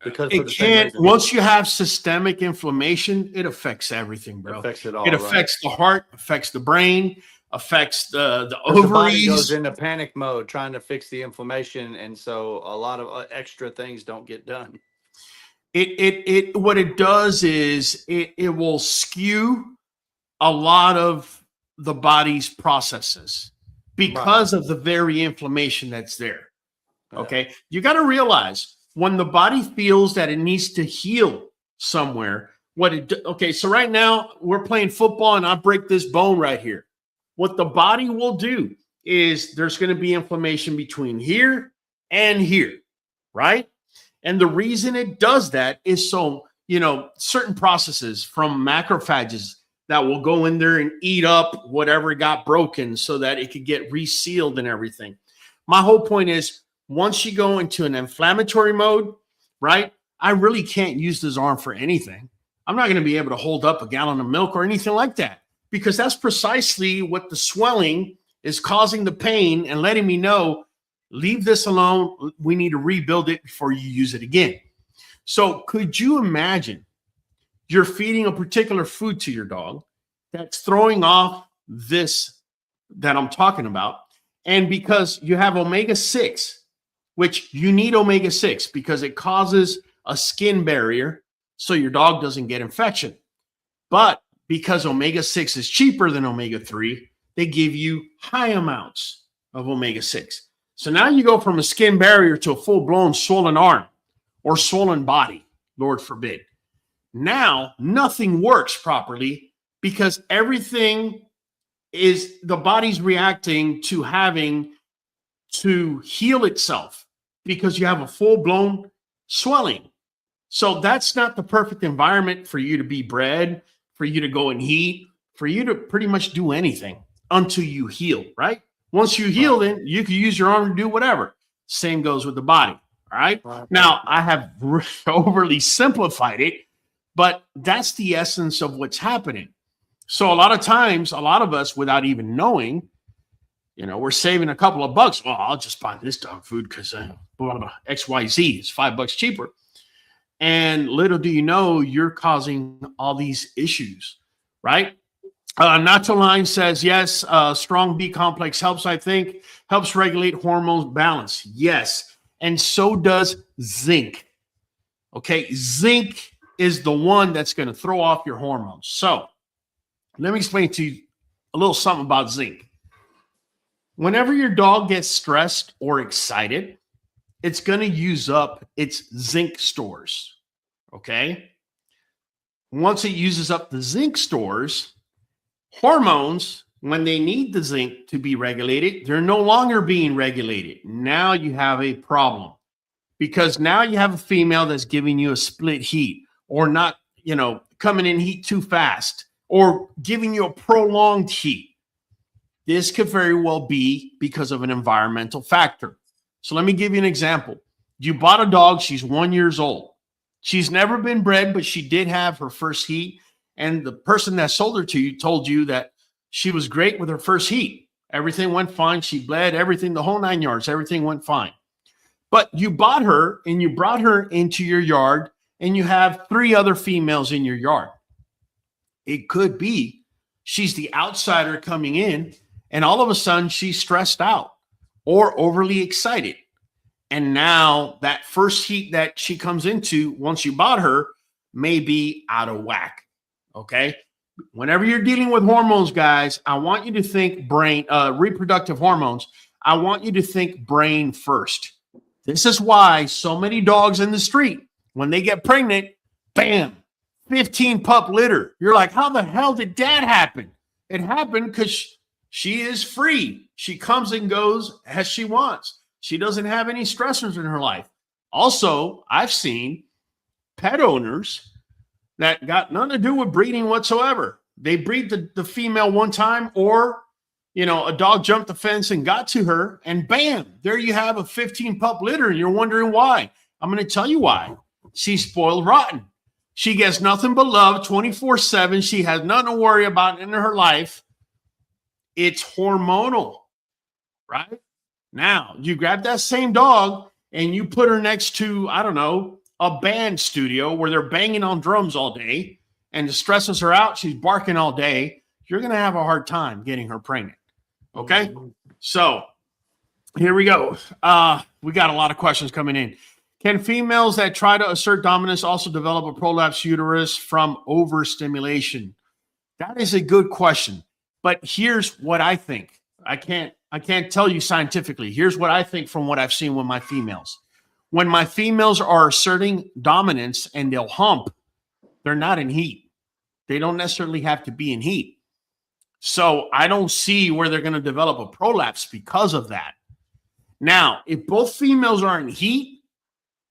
Because it can, once you have systemic inflammation, it affects everything, bro. It affects it all. It affects the heart, affects the brain, affects the ovaries. The body ovaries. goes into panic mode trying to fix the inflammation, and so a lot of extra things don't get done. What it does is it will skew a lot of the body's processes because of the very inflammation that's there. Okay, you got to realize when the body feels that it needs to heal somewhere, so right now we're playing football and I break this bone right here. What the body will do is there's going to be inflammation between here and here, right? And the reason it does that is so, certain processes from macrophages that will go in there and eat up whatever got broken so that it could get resealed and everything. My whole point is, once you go into an inflammatory mode, right, I really can't use this arm for anything. I'm not going to be able to hold up a gallon of milk or anything like that, because that's precisely what the swelling is causing the pain and letting me know, leave this alone. We need to rebuild it before you use it again. So could you imagine you're feeding a particular food to your dog that's throwing off this that I'm talking about, and because you have omega-6, which you need omega-6 because it causes a skin barrier so your dog doesn't get infection. But because omega-6 is cheaper than omega-3, they give you high amounts of omega-6. So now you go from a skin barrier to a full-blown swollen arm or swollen body, Lord forbid. Now nothing works properly because everything is, the body's reacting to having to heal itself because you have a full-blown swelling. So that's not the perfect environment for you to be bred, for you to go and heat, for you to pretty much do anything until you heal, right? Once you heal, then you can use your arm to do whatever. Same goes with the body, all right? Now, I have overly simplified it, but that's the essence of what's happening. So a lot of times, a lot of us, without even knowing, we're saving a couple of bucks. Well, I'll just buy this dog food because XYZ is $5 cheaper. And little do you know, you're causing all these issues, right? Natural says, yes, strong B complex helps, I think, helps regulate hormones balance. Yes. And so does zinc. Okay. Zinc is the one that's going to throw off your hormones. So let me explain to you a little something about zinc. Whenever your dog gets stressed or excited, it's going to use up its zinc stores, okay? Once it uses up the zinc stores, hormones, when they need the zinc to be regulated, they're no longer being regulated. Now you have a problem because now you have a female that's giving you a split heat or not, coming in heat too fast or giving you a prolonged heat. This could very well be because of an environmental factor. So let me give you an example. You bought a dog, she's 1 year old. She's never been bred, but she did have her first heat. And the person that sold her to you told you that she was great with her first heat. Everything went fine. She bled, everything, the whole 9 yards, everything went fine. But you bought her and you brought her into your yard and you have 3 other females in your yard. It could be she's the outsider coming in and all of a sudden she's stressed out or overly excited. And now that first heat that she comes into once you bought her may be out of whack. Okay. Whenever you're dealing with hormones, guys, I want you to think brain, reproductive hormones. I want you to think brain first. This is why so many dogs in the street, when they get pregnant, bam, 15 pup litter. You're like, how the hell did that happen? It happened because she is free. She comes and goes as she wants. She doesn't have any stressors in her life. Also, I've seen pet owners that got nothing to do with breeding whatsoever. They breed the female one time, or, you know, a dog jumped the fence and got to her, and bam, there you have a 15 pup litter, and you're wondering why. I'm going to tell you why. She's spoiled rotten. She gets nothing but love 24/7. She has nothing to worry about in her life. It's hormonal, right? Now, you grab that same dog and you put her next to, I don't know, a band studio where they're banging on drums all day and it stresses her out. She's barking all day. You're going to have a hard time getting her pregnant. Okay? So here we go. We got a lot of questions coming in. Can females that try to assert dominance also develop a prolapse uterus from overstimulation? That is a good question. But here's what I think. I can't tell you scientifically. Here's what I think from what I've seen with my females. When my females are asserting dominance and they'll hump, they're not in heat. They don't necessarily have to be in heat. So I don't see where they're going to develop a prolapse because of that. Now, if both females are in heat,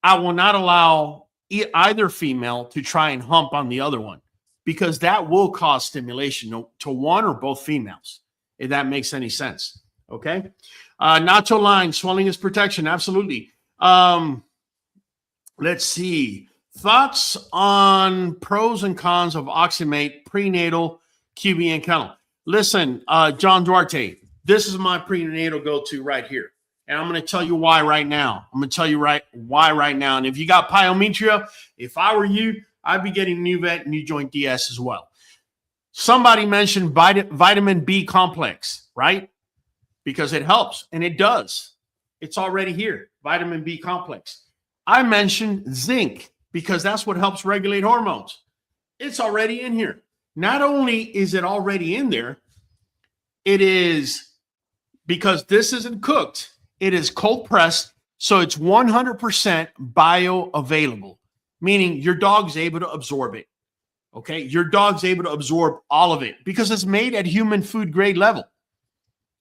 I will not allow either female to try and hump on the other one, because that will cause stimulation to one or both females, if that makes any sense. Okay. Nacho line, swelling is protection. Absolutely. Let's see. Thoughts on pros and cons of Oxymate prenatal QBN Kennel. Listen, John Duarte, this is my prenatal go-to right here. And I'm going to tell you why right now. I'm going to tell you why right now. And if you got Pyometra, if I were you, I'd be getting Nuvet NuJoint DS as well. Somebody mentioned vitamin B complex, right? Because it helps, and it does. It's already here, vitamin B complex. I mentioned zinc because that's what helps regulate hormones. It's already in here. Not only is it already in there, it is, because this isn't cooked, it is cold pressed, so it's 100% bioavailable, meaning your dog's able to absorb it. Okay, your dog's able to absorb all of it because it's made at human food grade level.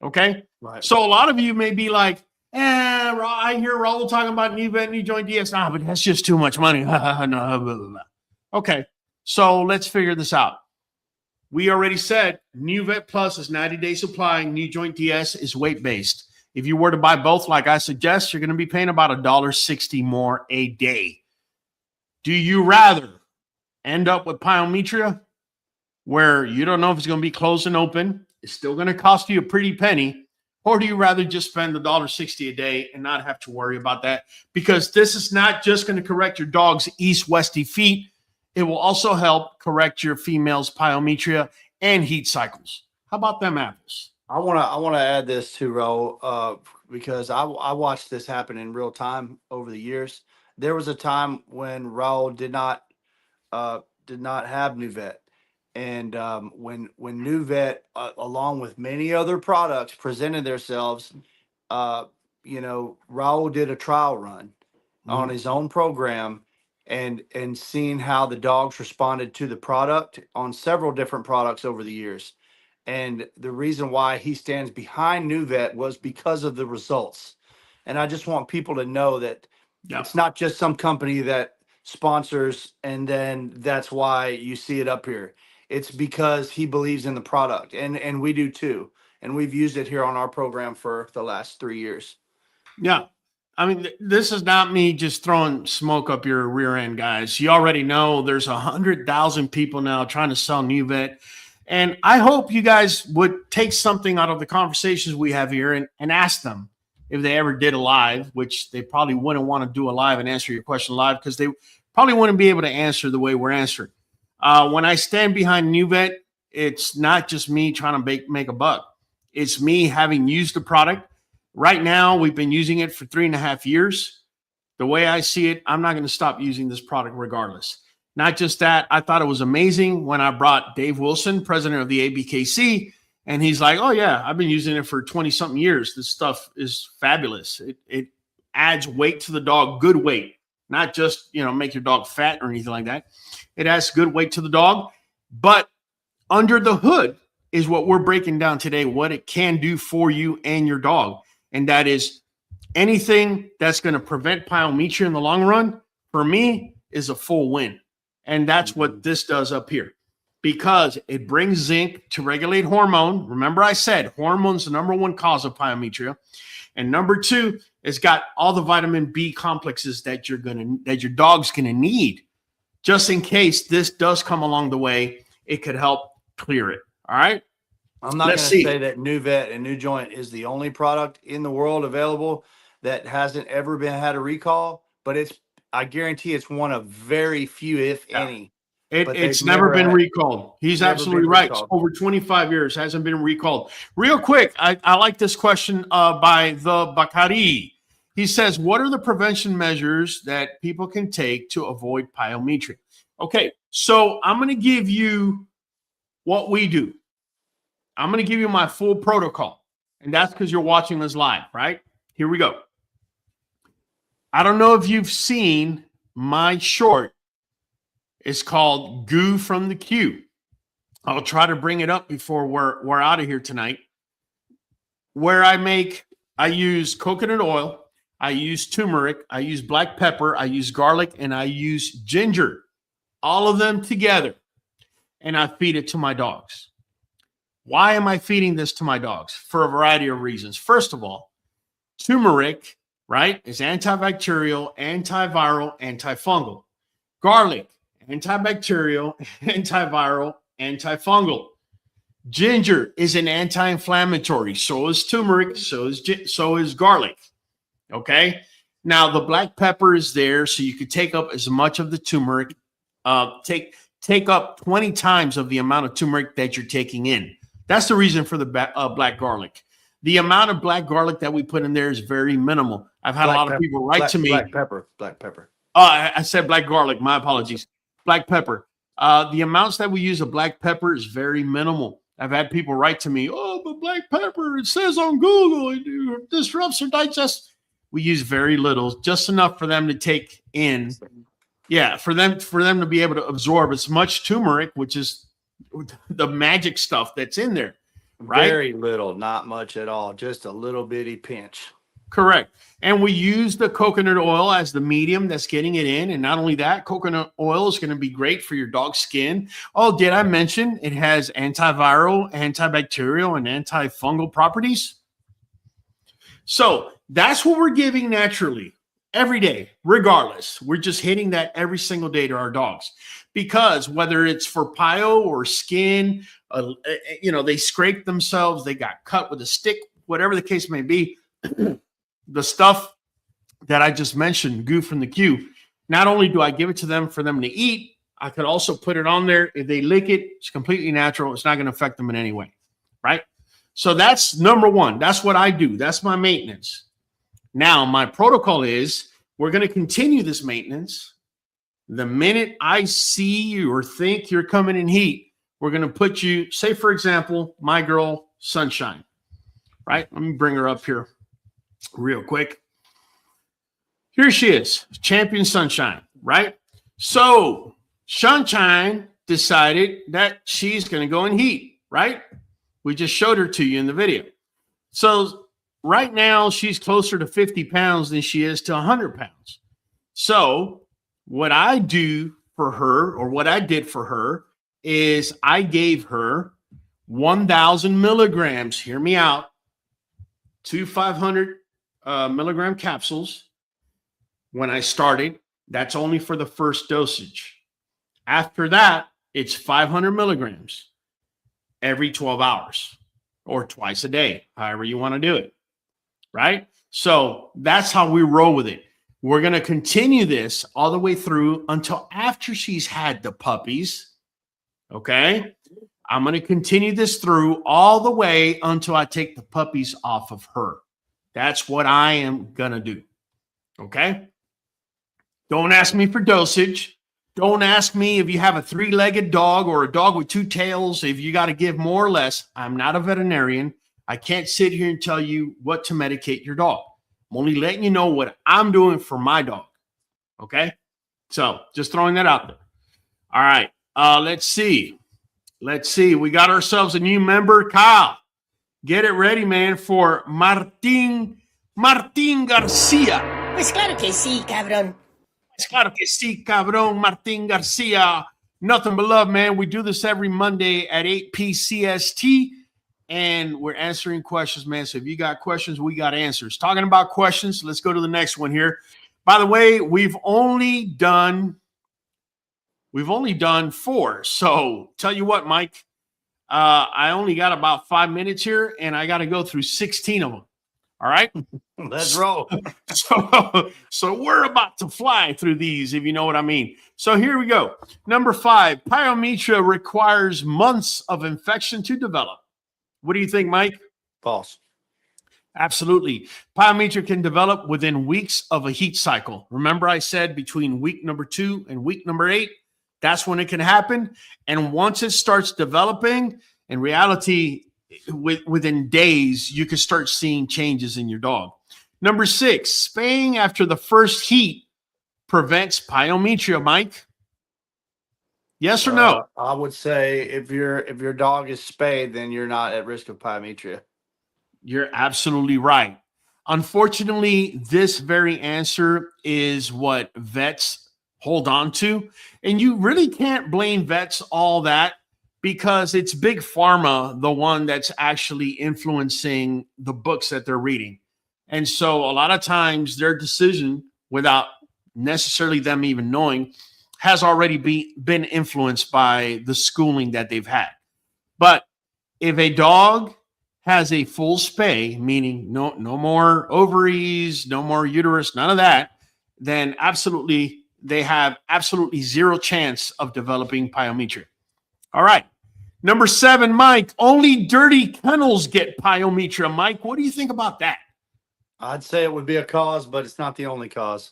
Okay, Right. So a lot of you may be like, I hear Raul talking about Nuvet NuJoint DS. But that's just too much money. Okay, so let's figure this out. We already said Nuvet Plus is 90-day supply. NuJoint DS is weight-based. If you were to buy both, like I suggest, you're going to be paying about $1.60 more a day. Do you rather end up with Pyometra, where you don't know if it's going to be closed and open, it's still going to cost you a pretty penny, or do you rather just spend $1.60 a day and not have to worry about that? Because this is not just going to correct your dog's East-Westy feet. It will also help correct your female's Pyometra and heat cycles. How about them apples? I want to add this too, Ro, because I watched this happen in real time over the years. There was a time when Raul did not have Nuvet, and when Nuvet, along with many other products, presented themselves, Raul did a trial run on his own program, and seeing how the dogs responded to the product on several different products over the years. And the reason why he stands behind Nuvet was because of the results. And I just want people to know that it's not just some company that sponsors and then that's why you see it up here. It's because he believes in the product, and we do too. And we've used it here on our program for the last 3 years. Yeah. I mean, this is not me just throwing smoke up your rear end, guys. You already know there's 100,000 people now trying to sell Nuvet. And I hope you guys would take something out of the conversations we have here and ask them if they ever did a live, which they probably wouldn't want to do a live and answer your question live because they probably wouldn't be able to answer the way we're answering. When I stand behind Nuvet, it's not just me trying to make a buck. It's me having used the product. Right now, we've been using it for 3.5 years. The way I see it, I'm not going to stop using this product regardless. Not just that, I thought it was amazing when I brought Dave Wilson, president of the ABKC, and he's like, oh, yeah, I've been using it for 20-something years. This stuff is fabulous. It adds weight to the dog, good weight, not just, make your dog fat or anything like that. It adds good weight to the dog. But under the hood is what we're breaking down today, what it can do for you and your dog. And that is anything that's going to prevent Pyometra in the long run. For me, is a full win. And that's what this does up here, because it brings zinc to regulate hormone. Remember I said hormone's the number one cause of pyometria. And number two, it's got all the vitamin B complexes that your dog's gonna need, just in case this does come along the way. It could help clear it. All right. I'm not going to say that Nuvet and NuJoint is the only product in the world available that hasn't ever had a recall, but I guarantee it's one of very few, if any. It's never been recalled. He's absolutely right. Over 25 years, hasn't been recalled. Real quick, I like this question by the Bakari. He says, what are the prevention measures that people can take to avoid pyometria? Okay, so I'm going to give you what we do. I'm going to give you my full protocol, and that's because you're watching this live, right? Here we go. I don't know if you've seen my short. It's called Goo from the Q. I'll try to bring it up before we're out of here tonight. Where I use coconut oil, I use turmeric, I use black pepper, I use garlic, and I use ginger. All of them together. And I feed it to my dogs. Why am I feeding this to my dogs? For a variety of reasons. First of all, turmeric, right, is antibacterial, antiviral, antifungal. Garlic, antibacterial, antiviral, antifungal. Ginger is an anti-inflammatory. So is turmeric. So is garlic. Okay. Now the black pepper is there, so you could take up as much of the turmeric. Take up 20 times of the amount of turmeric that you're taking in. That's the reason for the black garlic. The amount of black garlic that we put in there is very minimal. I've had a lot of people write to me. Black pepper. Oh, I said black garlic. My apologies. Black pepper. The amounts that we use of black pepper is very minimal. I've had people write to me, oh, but black pepper, it says on Google, it disrupts their digest. We use very little, just enough for them to take in. Yeah, for them to be able to absorb as much turmeric, which is the magic stuff that's in there, right? Very little, not much at all, just a little bitty pinch. Correct. And we use the coconut oil as the medium that's getting it in. And not only that, coconut oil is going to be great for your dog's skin. Oh, did I mention it has antiviral, antibacterial, and antifungal properties? So that's what we're giving naturally every day, regardless. We're just hitting that every single day to our dogs, because whether it's for pyo or skin, they scrape themselves, they got cut with a stick, whatever the case may be. The stuff that I just mentioned, Goo from the Q, not only do I give it to them for them to eat, I could also put it on there. If they lick it, it's completely natural. It's not going to affect them in any way, right? So that's number one. That's what I do. That's my maintenance. Now, my protocol is we're going to continue this maintenance. The minute I see or think you're coming in heat, we're going to put you, say, for example, my girl, Sunshine, right? Let me bring her up here real quick. Here she is, Champion Sunshine, right? So Sunshine decided that she's going to go in heat, right? We just showed her to you in the video. So right now she's closer to 50 pounds than she is to 100 pounds. So what I do for her, or what I did for her, is I gave her 1,000 milligrams. Hear me out. 2 500 milligram capsules. When I started, that's only for the first dosage. After that, it's 500 milligrams every 12 hours or twice a day, however you want to do it, right? So that's how we roll with it. We're going to continue this all the way through until after she's had the puppies, okay? I'm going to continue this through all the way until I take the puppies off of her. That's what I am going to do, okay? Don't ask me for dosage. Don't ask me if you have a 3-legged dog or a dog with 2 tails, if you got to give more or less. I'm not a veterinarian. I can't sit here and tell you what to medicate your dog. I'm only letting you know what I'm doing for my dog, okay? So just throwing that out there. All right, let's see. We got ourselves a new member, Kyle. Get it ready, man, for Martin Garcia. Pues claro que sí, cabrón. Claro que sí, cabrón. Martin Garcia. Nothing but love, man. We do this every Monday at 8 p.CST, and we're answering questions, man. So if you got questions, we got answers. Talking about questions, let's go to the next one here. By the way, we've only done 4. So tell you what, Mike, I only got about 5 minutes here, and I got to go through 16 of them. All right. Let's roll. So we're about to fly through these, if you know what I mean. So here we go. Number 5, Pyometra requires months of infection to develop. What do you think, Mike? False. Absolutely. Pyometra can develop within weeks of a heat cycle. Remember I said between week number 2 and week number 8, that's when it can happen. And once it starts developing, in reality, within days, you can start seeing changes in your dog. Number 6, spaying after the first heat prevents pyometra, Mike. Yes or no? I would say if your dog is spayed, then you're not at risk of pyometra. You're absolutely right. Unfortunately, this very answer is what vets hold on to. And you really can't blame vets all that, because it's big pharma, the one that's actually influencing the books that they're reading. And so a lot of times their decision, without necessarily them even knowing, has already been influenced by the schooling that they've had. But if a dog has a full spay, meaning no more ovaries, no more uterus, none of that, then absolutely they have absolutely zero chance of developing pyometra. All right. Number 7, Mike, only dirty kennels get pyometra. Mike, what do you think about that? I'd say it would be a cause, but it's not the only cause.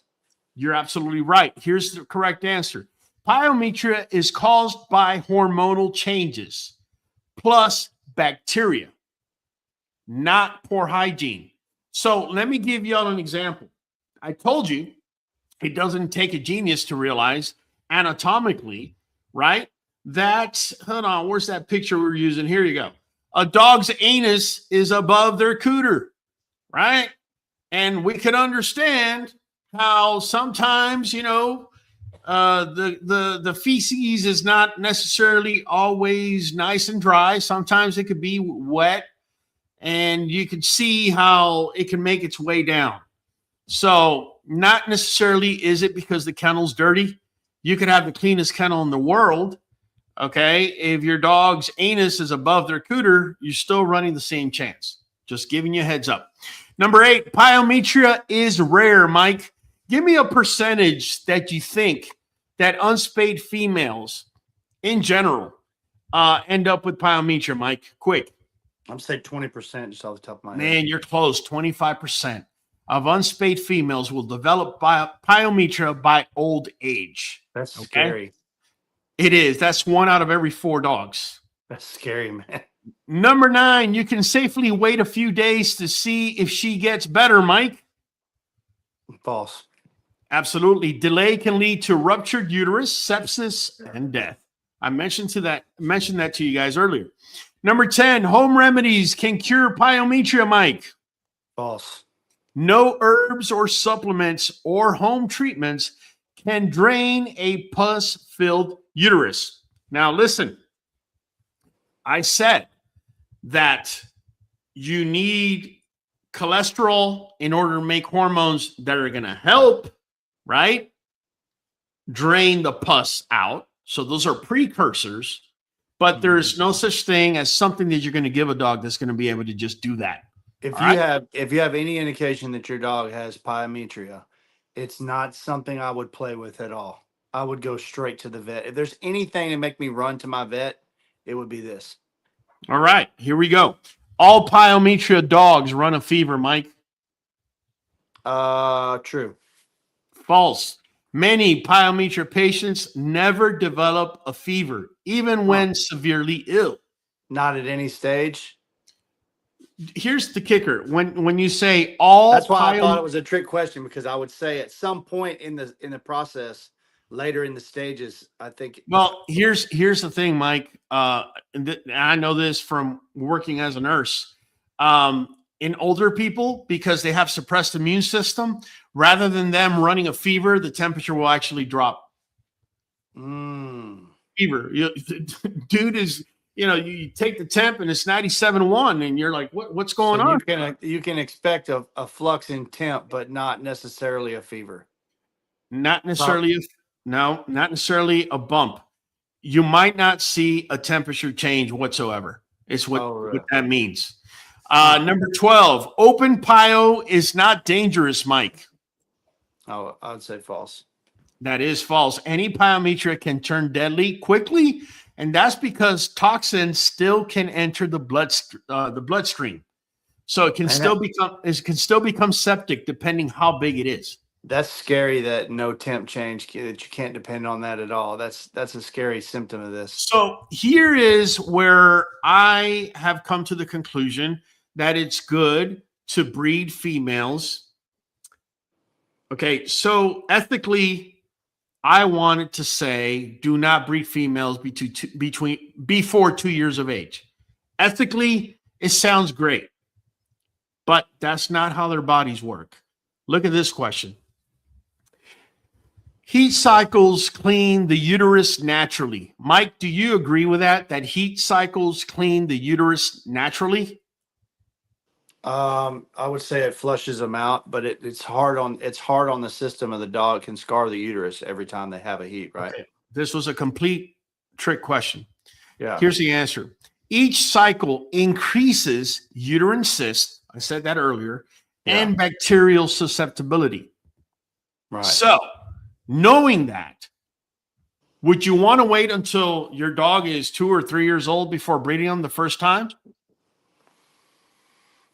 You're absolutely right. Here's the correct answer. Pyometra is caused by hormonal changes plus bacteria, not poor hygiene. So let me give y'all an example. I told you it doesn't take a genius to realize anatomically, right? That's, hold on, where's that picture we're using? Here you go. A dog's anus is above their cooter, right? And we can understand how sometimes, the feces is not necessarily always nice and dry. Sometimes it could be wet, and you can see how it can make its way down. So not necessarily is it because the kennel's dirty. You could have the cleanest kennel in the world. Okay, if your dog's anus is above their cooter, you're still running the same chance. Just giving you a heads up. Number 8, pyometra is rare, Mike. Give me a percentage that you think that unspayed females in general end up with pyometra, Mike. Quick. I'm saying 20% just off the top of my head. Man, you're close. 25% of unspayed females will develop pyometra by old age. That's okay? Scary. It is. That's 1 out of every 4 dogs. That's scary, man. Number 9, you can safely wait a few days to see if she gets better, Mike. False. Absolutely. Delay can lead to ruptured uterus, sepsis, and death. I mentioned that to you guys earlier. Number 10, home remedies can cure pyometra, Mike. False. No herbs or supplements or home treatments can drain a pus-filled uterus. Now, listen, I said that you need cholesterol in order to make hormones that are going to help, right, drain the pus out. So those are precursors, but there's no such thing as something that you're going to give a dog that's going to be able to just do that. If you have any indication that your dog has pyometra, it's not something I would play with at all. I would go straight to the vet. If there's anything to make me run to my vet, it would be this. All right, here we go. All pyometra dogs run a fever, Mike. True. False. Many pyometra patients never develop a fever, even when severely ill. Not at any stage. Here's the kicker. When you say all, that's why I thought it was a trick question, because I would say at some point in the process, later in the stages, I think. Well, here's the thing, Mike. And I know this from working as a nurse. in older people because they have suppressed immune system. Rather than them running a fever, the temperature will actually drop. Fever. Dude is, you take the temp and it's 97.1 and you're like, what's going on? You can expect a flux in temp, but not necessarily a fever. Not necessarily. Not necessarily a bump. You might not see a temperature change whatsoever. It's what that means. Number 12, open pyo is not dangerous, Mike. Oh, I would say false. That is false. Any Pyometra can turn deadly quickly, and that's because toxins still can enter the bloodstream. So it can still become septic depending how big it is. That's scary that no temp change, that you can't depend on that at all. That's a scary symptom of this. So here is where I have come to the conclusion that it's good to breed females. Okay, so ethically, I wanted to say do not breed females before 2 years of age. Ethically, it sounds great, but that's not how their bodies work. Look at this question. Heat cycles clean the uterus naturally. Mike, do you agree with that? That heat cycles clean the uterus naturally? I would say it flushes them out, but it's hard on the system of the dog. It can scar the uterus every time they have a heat, right? Okay. This was a complete trick question. Yeah. Here's the answer. Each cycle increases uterine cysts, I said that earlier, and bacterial susceptibility. Right. So, knowing that, would you want to wait until your dog is 2 or 3 years old before breeding them the first time?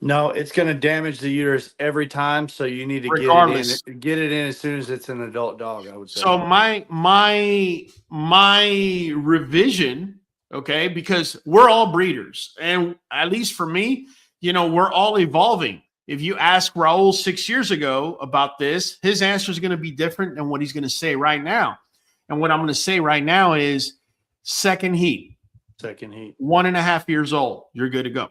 No, it's going to damage the uterus every time, so you need to get it in as soon as it's an adult dog, I would say. So my revision, okay, because we're all breeders, and at least for me, we're all evolving. If you ask Raul 6 years ago about this, his answer is going to be different than what he's going to say right now. And what I'm going to say right now is second heat. 1.5 years old, you're good to go.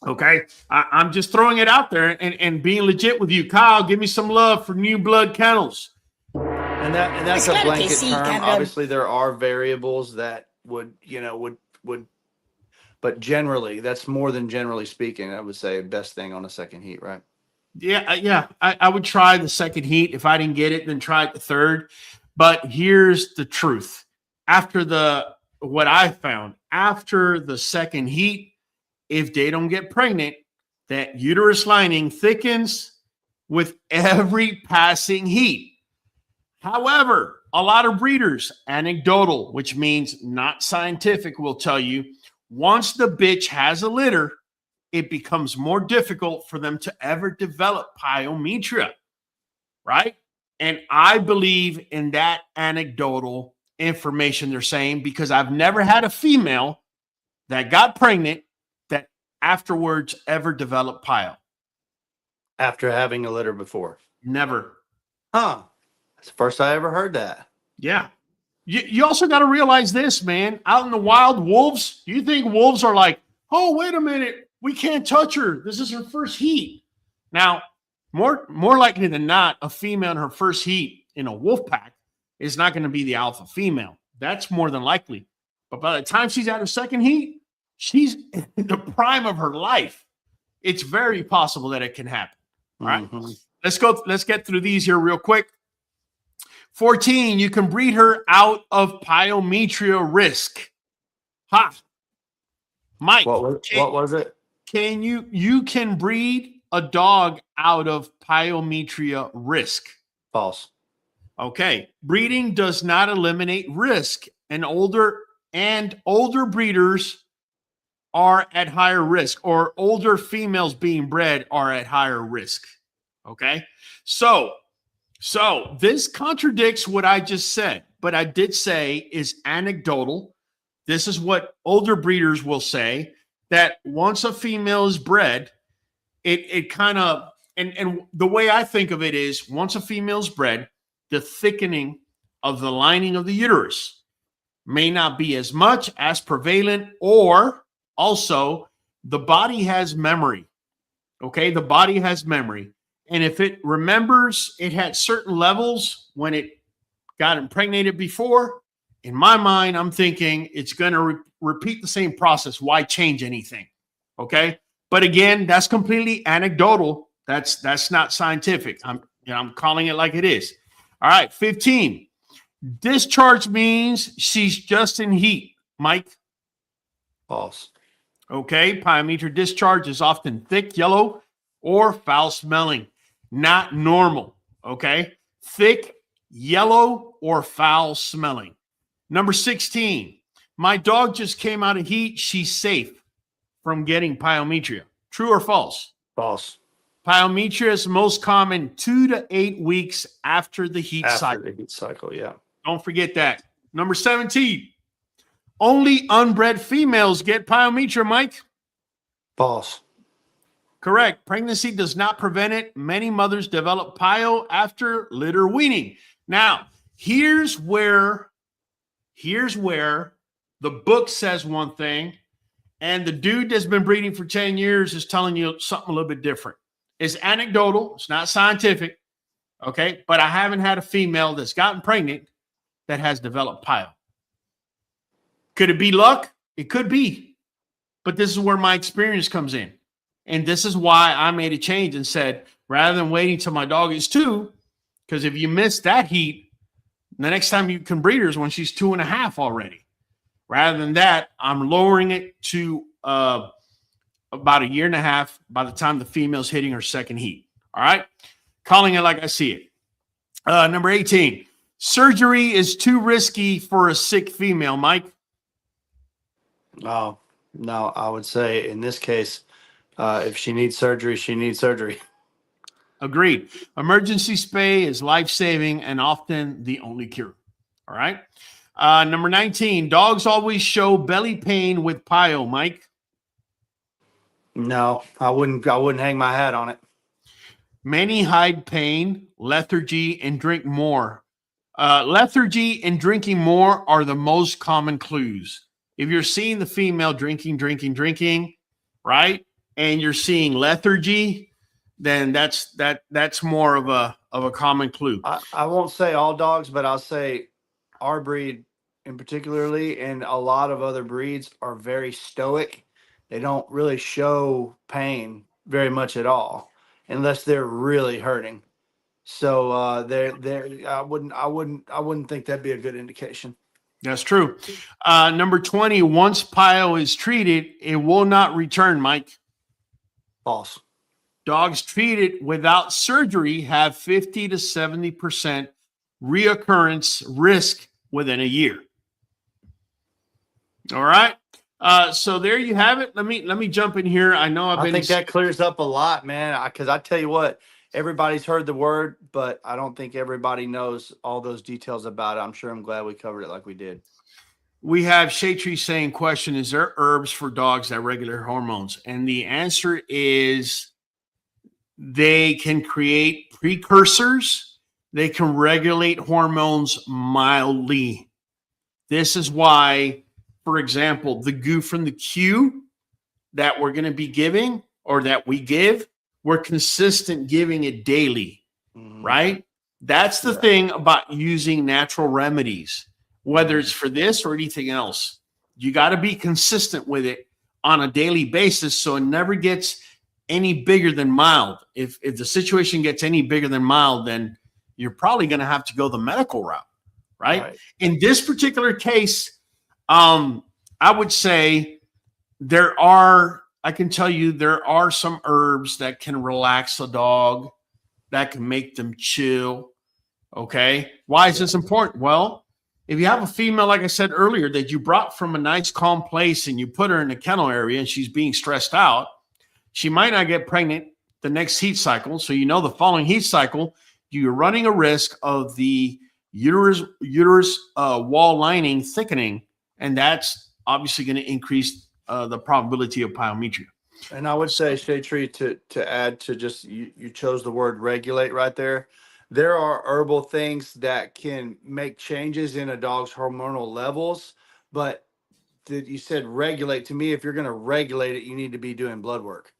Okay, I'm just throwing it out there and being legit with you. Kyle, give me some love for New Blood Kennels. And that's a blanket term. Obviously, there are variables that would, but generally, that's more than generally speaking, I would say best thing on a second heat, right? Yeah. I would try the second heat. If I didn't get it, then try it the third. But here's the truth. What I found after the second heat, if they don't get pregnant, that uterus lining thickens with every passing heat. However, a lot of breeders, anecdotal, which means not scientific, will tell you, once the bitch has a litter, it becomes more difficult for them to ever develop Pyometra, right? And I believe in that anecdotal information they're saying because I've never had a female that got pregnant that afterwards ever developed Pyo. After having a litter before? Never. Huh. That's the first I ever heard that. Yeah. You also got to realize this, man. Out in the wild, wolves, you think wolves are like, oh, wait a minute, we can't touch her. This is her first heat. Now, more likely than not, a female in her first heat in a wolf pack is not going to be the alpha female. That's more than likely. But by the time she's at her second heat, she's in the prime of her life. It's very possible that it can happen. All right. Let's get through these here real quick. 14, you can breed her out of Pyometra risk. Ha. Mike. What was it? You can breed a dog out of Pyometra risk. False. Okay. Breeding does not eliminate risk, and older breeders are at higher risk, or older females being bred are at higher risk. Okay. So this contradicts what I just said, but I did say is anecdotal. This is what older breeders will say, that once a female is bred, it kind of, and the way I think of it is once a female is bred, the thickening of the lining of the uterus may not be as much as prevalent, or also the body has memory. Okay, the body has memory. And if it remembers it had certain levels when it got impregnated before, in my mind, I'm thinking it's going to repeat the same process. Why change anything? Okay. But again, that's completely anecdotal. That's not scientific. I'm calling it like it is. All right. 15. Discharge means she's just in heat. Mike? False. Okay. Pyometra discharge is often thick, yellow, or foul smelling. Not normal. Okay. Thick, yellow, or foul smelling. Number 16. My dog just came out of heat. She's safe from getting pyometra. True or false? False. Pyometra is most common 2 to 8 weeks after the heat cycle. After the heat cycle, yeah. Don't forget that. Number 17. Only unbred females get pyometra, Mike. False. Correct. Pregnancy does not prevent it. Many mothers develop pyo after litter weaning. Now, here's where the book says one thing, and the dude that's been breeding for 10 years is telling you something a little bit different. It's anecdotal. It's not scientific. Okay. But I haven't had a female that's gotten pregnant that has developed pyo. Could it be luck? It could be. But this is where my experience comes in. And this is why I made a change and said, rather than waiting till my dog is 2, because if you miss that heat, the next time you can breed her is when she's 2.5 already. Rather than that, I'm lowering it to about 1.5 years by the time the female's hitting her second heat. All right. Calling it like I see it. Number 18. Surgery is too risky for a sick female, Mike. No, I would say in this case, if she needs surgery, she needs surgery. Agreed. Emergency spay is life-saving and often the only cure. All right. Number 19. Dogs always show belly pain with pyo, Mike. No, I wouldn't hang my hat on it. Many hide pain, lethargy, and drink more. Lethargy and drinking more are the most common clues. If you're seeing the female drinking, right, and you're seeing lethargy, then that's more of a common clue. I won't say all dogs, but I'll say our breed in particularly, and a lot of other breeds are very stoic. They don't really show pain very much at all, unless they're really hurting. So I wouldn't think that'd be a good indication. That's true. Number 20. Once pyo is treated, it will not return, Mike. False. Dogs treated without surgery have 50 to 70% reoccurrence risk within a year. All right. So there you have it. Let me jump in here. I know I think that clears up a lot, man. Because I tell you what, everybody's heard the word, but I don't think everybody knows all those details about it. I'm sure I'm glad we covered it like we did. We have Shaytree saying, question, is there herbs for dogs that regulate hormones? And the answer is they can create precursors. They can regulate hormones mildly. This is why, for example, the goo from the Q that we're going to be giving or that we give, we're consistent giving it daily, right? That's the thing about using natural remedies, whether it's for this or anything else. You got to be consistent with it on a daily basis so it never gets any bigger than mild. If the situation gets any bigger than mild, then you're probably going to have to go the medical route, right? In this particular case, I would say I can tell you there are some herbs that can relax a dog, that can make them chill. Okay. Why is this important? Well, if you have a female, like I said earlier, that you brought from a nice, calm place and you put her in the kennel area and she's being stressed out, she might not get pregnant the next heat cycle. So, the following heat cycle, you're running a risk of the uterus wall lining thickening. And that's obviously going to increase the probability of pyometra. And I would say, Shaytree, to add to just, you chose the word regulate right there. There are herbal things that can make changes in a dog's hormonal levels, but you said regulate. To me, if you're going to regulate it, you need to be doing blood work.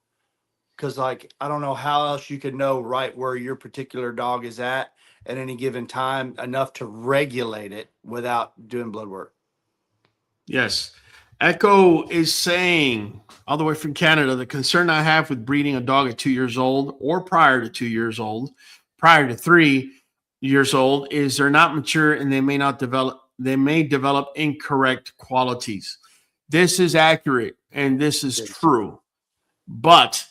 because like I don't know how else you could know right where your particular dog is at any given time enough to regulate it without doing blood work. Yes. Echo is saying, all the way from Canada, the concern I have with breeding a dog at 2 years old or prior to 2 years old, prior to 3 years old, is they're not mature and they may develop incorrect qualities. This is accurate and this is true. But,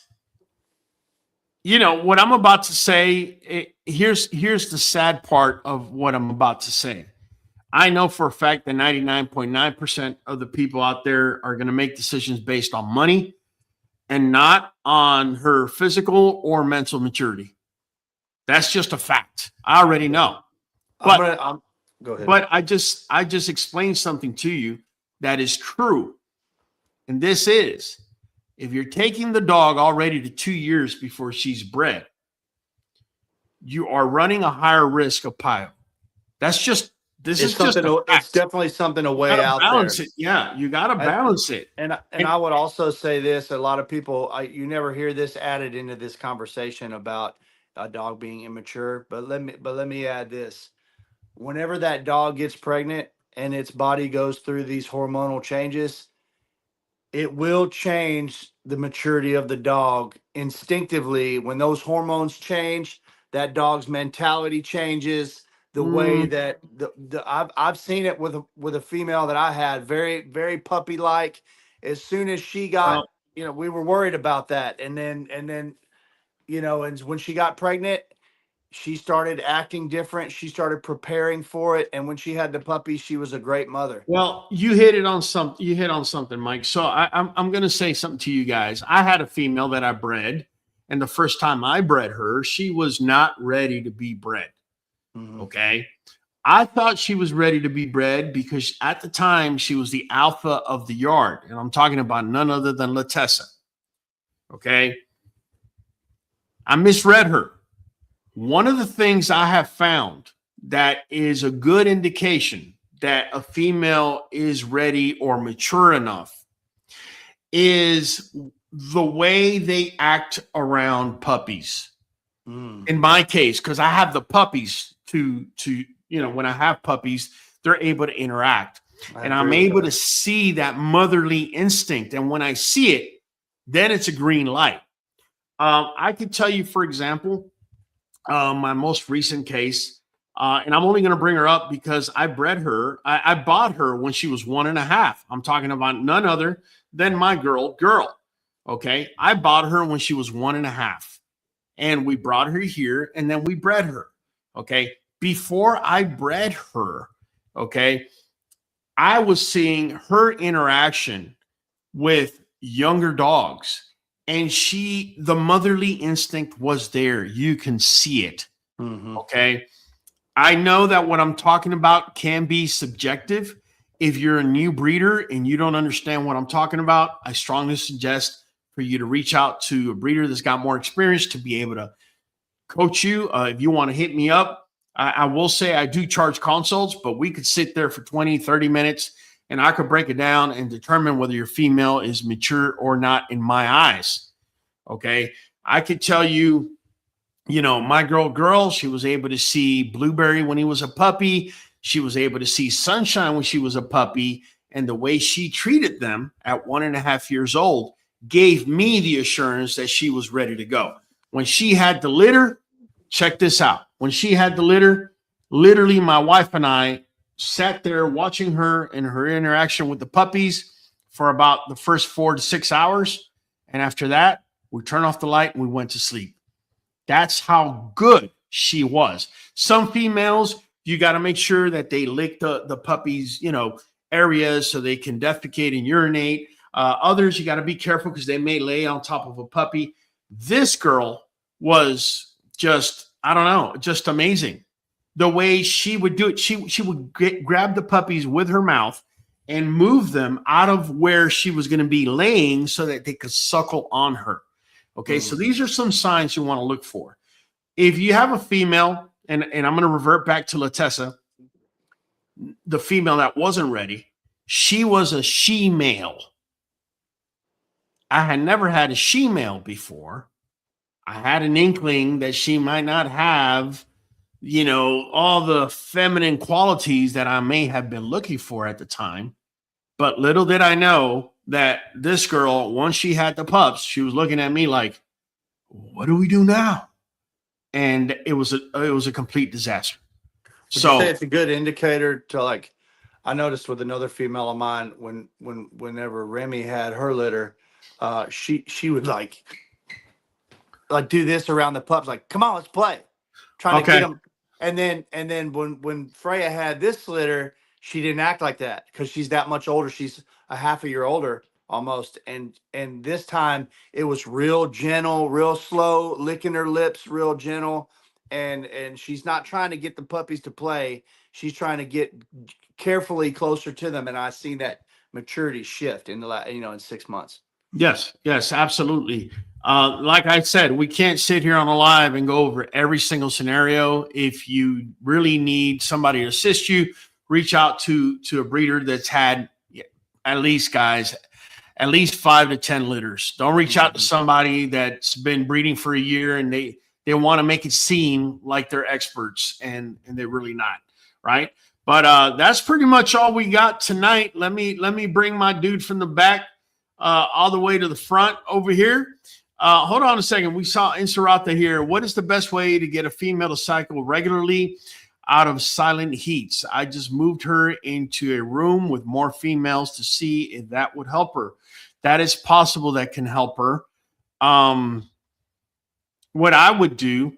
you know, what I'm about to say, here's the sad part of what I'm about to say. I know for a fact that 99.9% of the people out there are going to make decisions based on money and not on her physical or mental maturity. That's just a fact. I already know. But, go ahead. But I just explained something to you that is true. And this is, if you're taking the dog already to 2 years before she's bred, you are running a higher risk of pyo. That's just, it's definitely something a way out balance there. It. Yeah, you got to balance it. And I would also say this: a lot of people, you never hear this added into this conversation about a dog being immature. But let me add this: whenever that dog gets pregnant and its body goes through these hormonal changes, it will change the maturity of the dog instinctively. When those hormones change, that dog's mentality changes. The way that I've seen it with a female that I had, very, very puppy like. As soon as she got, you know, we were worried about that, and then, you know, and when she got pregnant, she started acting different. She started preparing for it, and when she had the puppy, she was a great mother. Well, you hit on something, Mike. So I'm going to say something to you guys. I had a female that I bred, and the first time I bred her, she was not ready to be bred. Okay. I thought she was ready to be bred because at the time she was the alpha of the yard. And I'm talking about none other than Latessa. Okay. I misread her. One of the things I have found that is a good indication that a female is ready or mature enough is the way they act around puppies. In my case, because I have the puppies to you know, when I have puppies, they're able to interact. And I'm able to see that motherly instinct. And when I see it, then it's a green light. I could tell you, for example, my most recent case, and I'm only going to bring her up because I bred her. I bought her when she was 1.5. I'm talking about none other than my girl. Okay. I bought her when she was 1.5. And we brought her here and then we bred her. Okay. Before I bred her, okay, I was seeing her interaction with younger dogs, and the motherly instinct was there. You can see it. Okay. I know that what I'm talking about can be subjective. If you're a new breeder and you don't understand what I'm talking about, I strongly suggest for you to reach out to a breeder that's got more experience to be able to coach you. If you want to hit me up, I will say I do charge consults, but we could sit there for 20, 30 minutes and I could break it down and determine whether your female is mature or not in my eyes. Okay. I could tell you, you know, my girl, she was able to see Blueberry when he was a puppy. She was able to see Sunshine when she was a puppy. And the way she treated them at 1.5 years old gave me the assurance that she was ready to go. When she had the litter, check this out. When she had the litter, literally my wife and I sat there watching her and her interaction with the puppies for about the first 4 to 6 hours. And after that, we turned off the light and we went to sleep. That's how good she was. Some females, you got to make sure that they lick the puppy's, you know, areas so they can defecate and urinate. Others, you got to be careful because they may lay on top of a puppy. This girl was just, I don't know, just amazing. The way she would do it, she would grab the puppies with her mouth and move them out of where she was going to be laying so that they could suckle on her. Okay, so these are some signs you want to look for. If you have a female, and I'm going to revert back to Latessa, the female that wasn't ready, she was a she-male. I had never had a she-male before. I had an inkling that she might not have, you know, all the feminine qualities that I may have been looking for at the time. But little did I know that this girl, once she had the pups, she was looking at me like, what do we do now? And it was a complete disaster. Would you say it's a good indicator to, like, I noticed with another female of mine, whenever Remy had her litter, she would like do this around the pups, like, come on, let's play, trying to get them. And then when Freya had this litter, she didn't act like that because she's that much older. She's a half a year older almost. And this time it was real gentle, real slow, licking her lips, real gentle. And she's not trying to get the puppies to play. She's trying to get carefully closer to them. And I've seen that maturity shift in in 6 months. Yes, absolutely. Like I said, we can't sit here on a live and go over every single scenario. If you really need somebody to assist you, reach out to a breeder that's had at least 5 to 10 litters. Don't reach out to somebody that's been breeding for a year and they want to make it seem like they're experts and they're really not, right? But that's pretty much all we got tonight. Let me bring my dude from the back all the way to the front over here. Hold on a second. We saw Inserata here. What is the best way to get a female to cycle regularly out of silent heats? I just moved her into a room with more females to see if that would help her. That is possible. That can help her. What I would do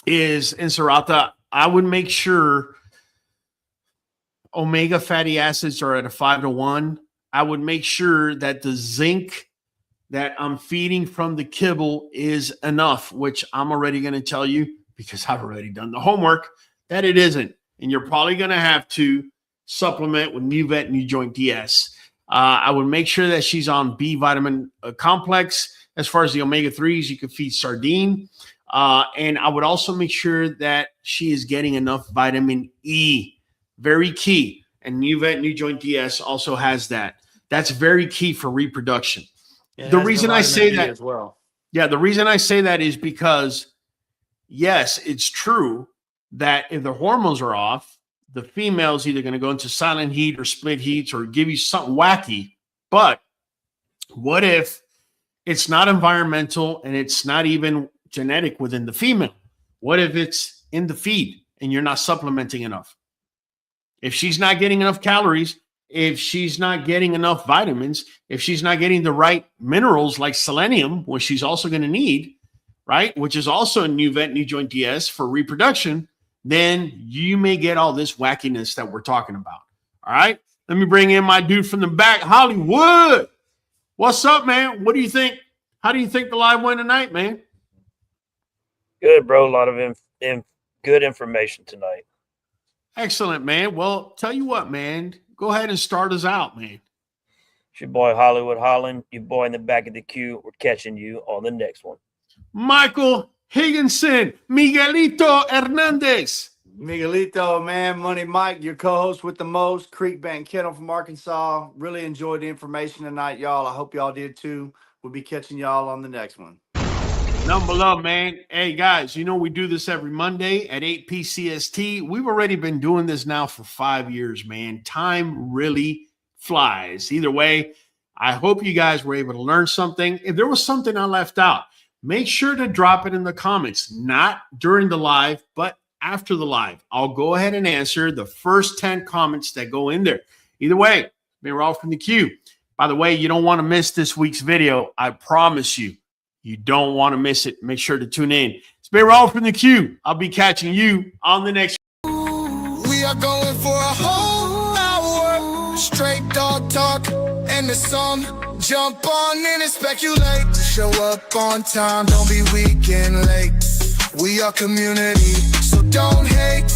is, Inserata, I would make sure omega fatty acids are at a 5-to-1. I would make sure that the zinc that I'm feeding from the kibble is enough, which I'm already going to tell you because I've already done the homework that it isn't. And you're probably going to have to supplement with Nuvet NuJoint DS. I would make sure that she's on B vitamin complex. As far as the omega-3s, you can feed sardine. And I would also make sure that she is getting enough vitamin E. Very key. And Nuvet NuJoint DS also has that. That's very key for reproduction. Yeah, the reason I say that as well. Yeah, the reason I say that is because, yes, it's true that if the hormones are off, the female's either going to go into silent heat or split heats or give you something wacky. But what if it's not environmental and it's not even genetic within the female? What if it's in the feed and you're not supplementing enough? If she's not getting enough calories, if she's not getting enough vitamins, if she's not getting the right minerals like selenium, which she's also going to need, right, which is also a Nuvet NuJoint DS for reproduction, then you may get all this wackiness that we're talking about. All right, let me bring in my dude from the back, Hollywood. What's up, man? What do you think? How do you think the live went tonight, man? Good, bro. A lot of good information tonight. Excellent, man. Well, tell you what, man. Go ahead and start us out, man. It's your boy Hollywood Holland, your boy in the back of the queue. We're catching you on the next one. Michael Higginson, Miguelito Hernandez. Miguelito, man, Money Mike, your co-host with the most, QBN Kennel from Arkansas. Really enjoyed the information tonight, y'all. I hope y'all did too. We'll be catching y'all on the next one. Number love, man. Hey, guys, you know we do this every Monday at 8 p.m. We've already been doing this now for 5 years, man. Time really flies. Either way, I hope you guys were able to learn something. If there was something I left out, make sure to drop it in the comments, not during the live, but after the live. I'll go ahead and answer the first 10 comments that go in there. Either way, we're all from the queue. By the way, you don't want to miss this week's video. I promise you. You don't want to miss it. Make sure to tune in. It's been Raul from the queue. I'll be catching you on the next. We are going for a whole hour. Straight dog talk and the song. Jump on in and speculate. Show up on time. Don't be weak and late. We are community, so don't hate.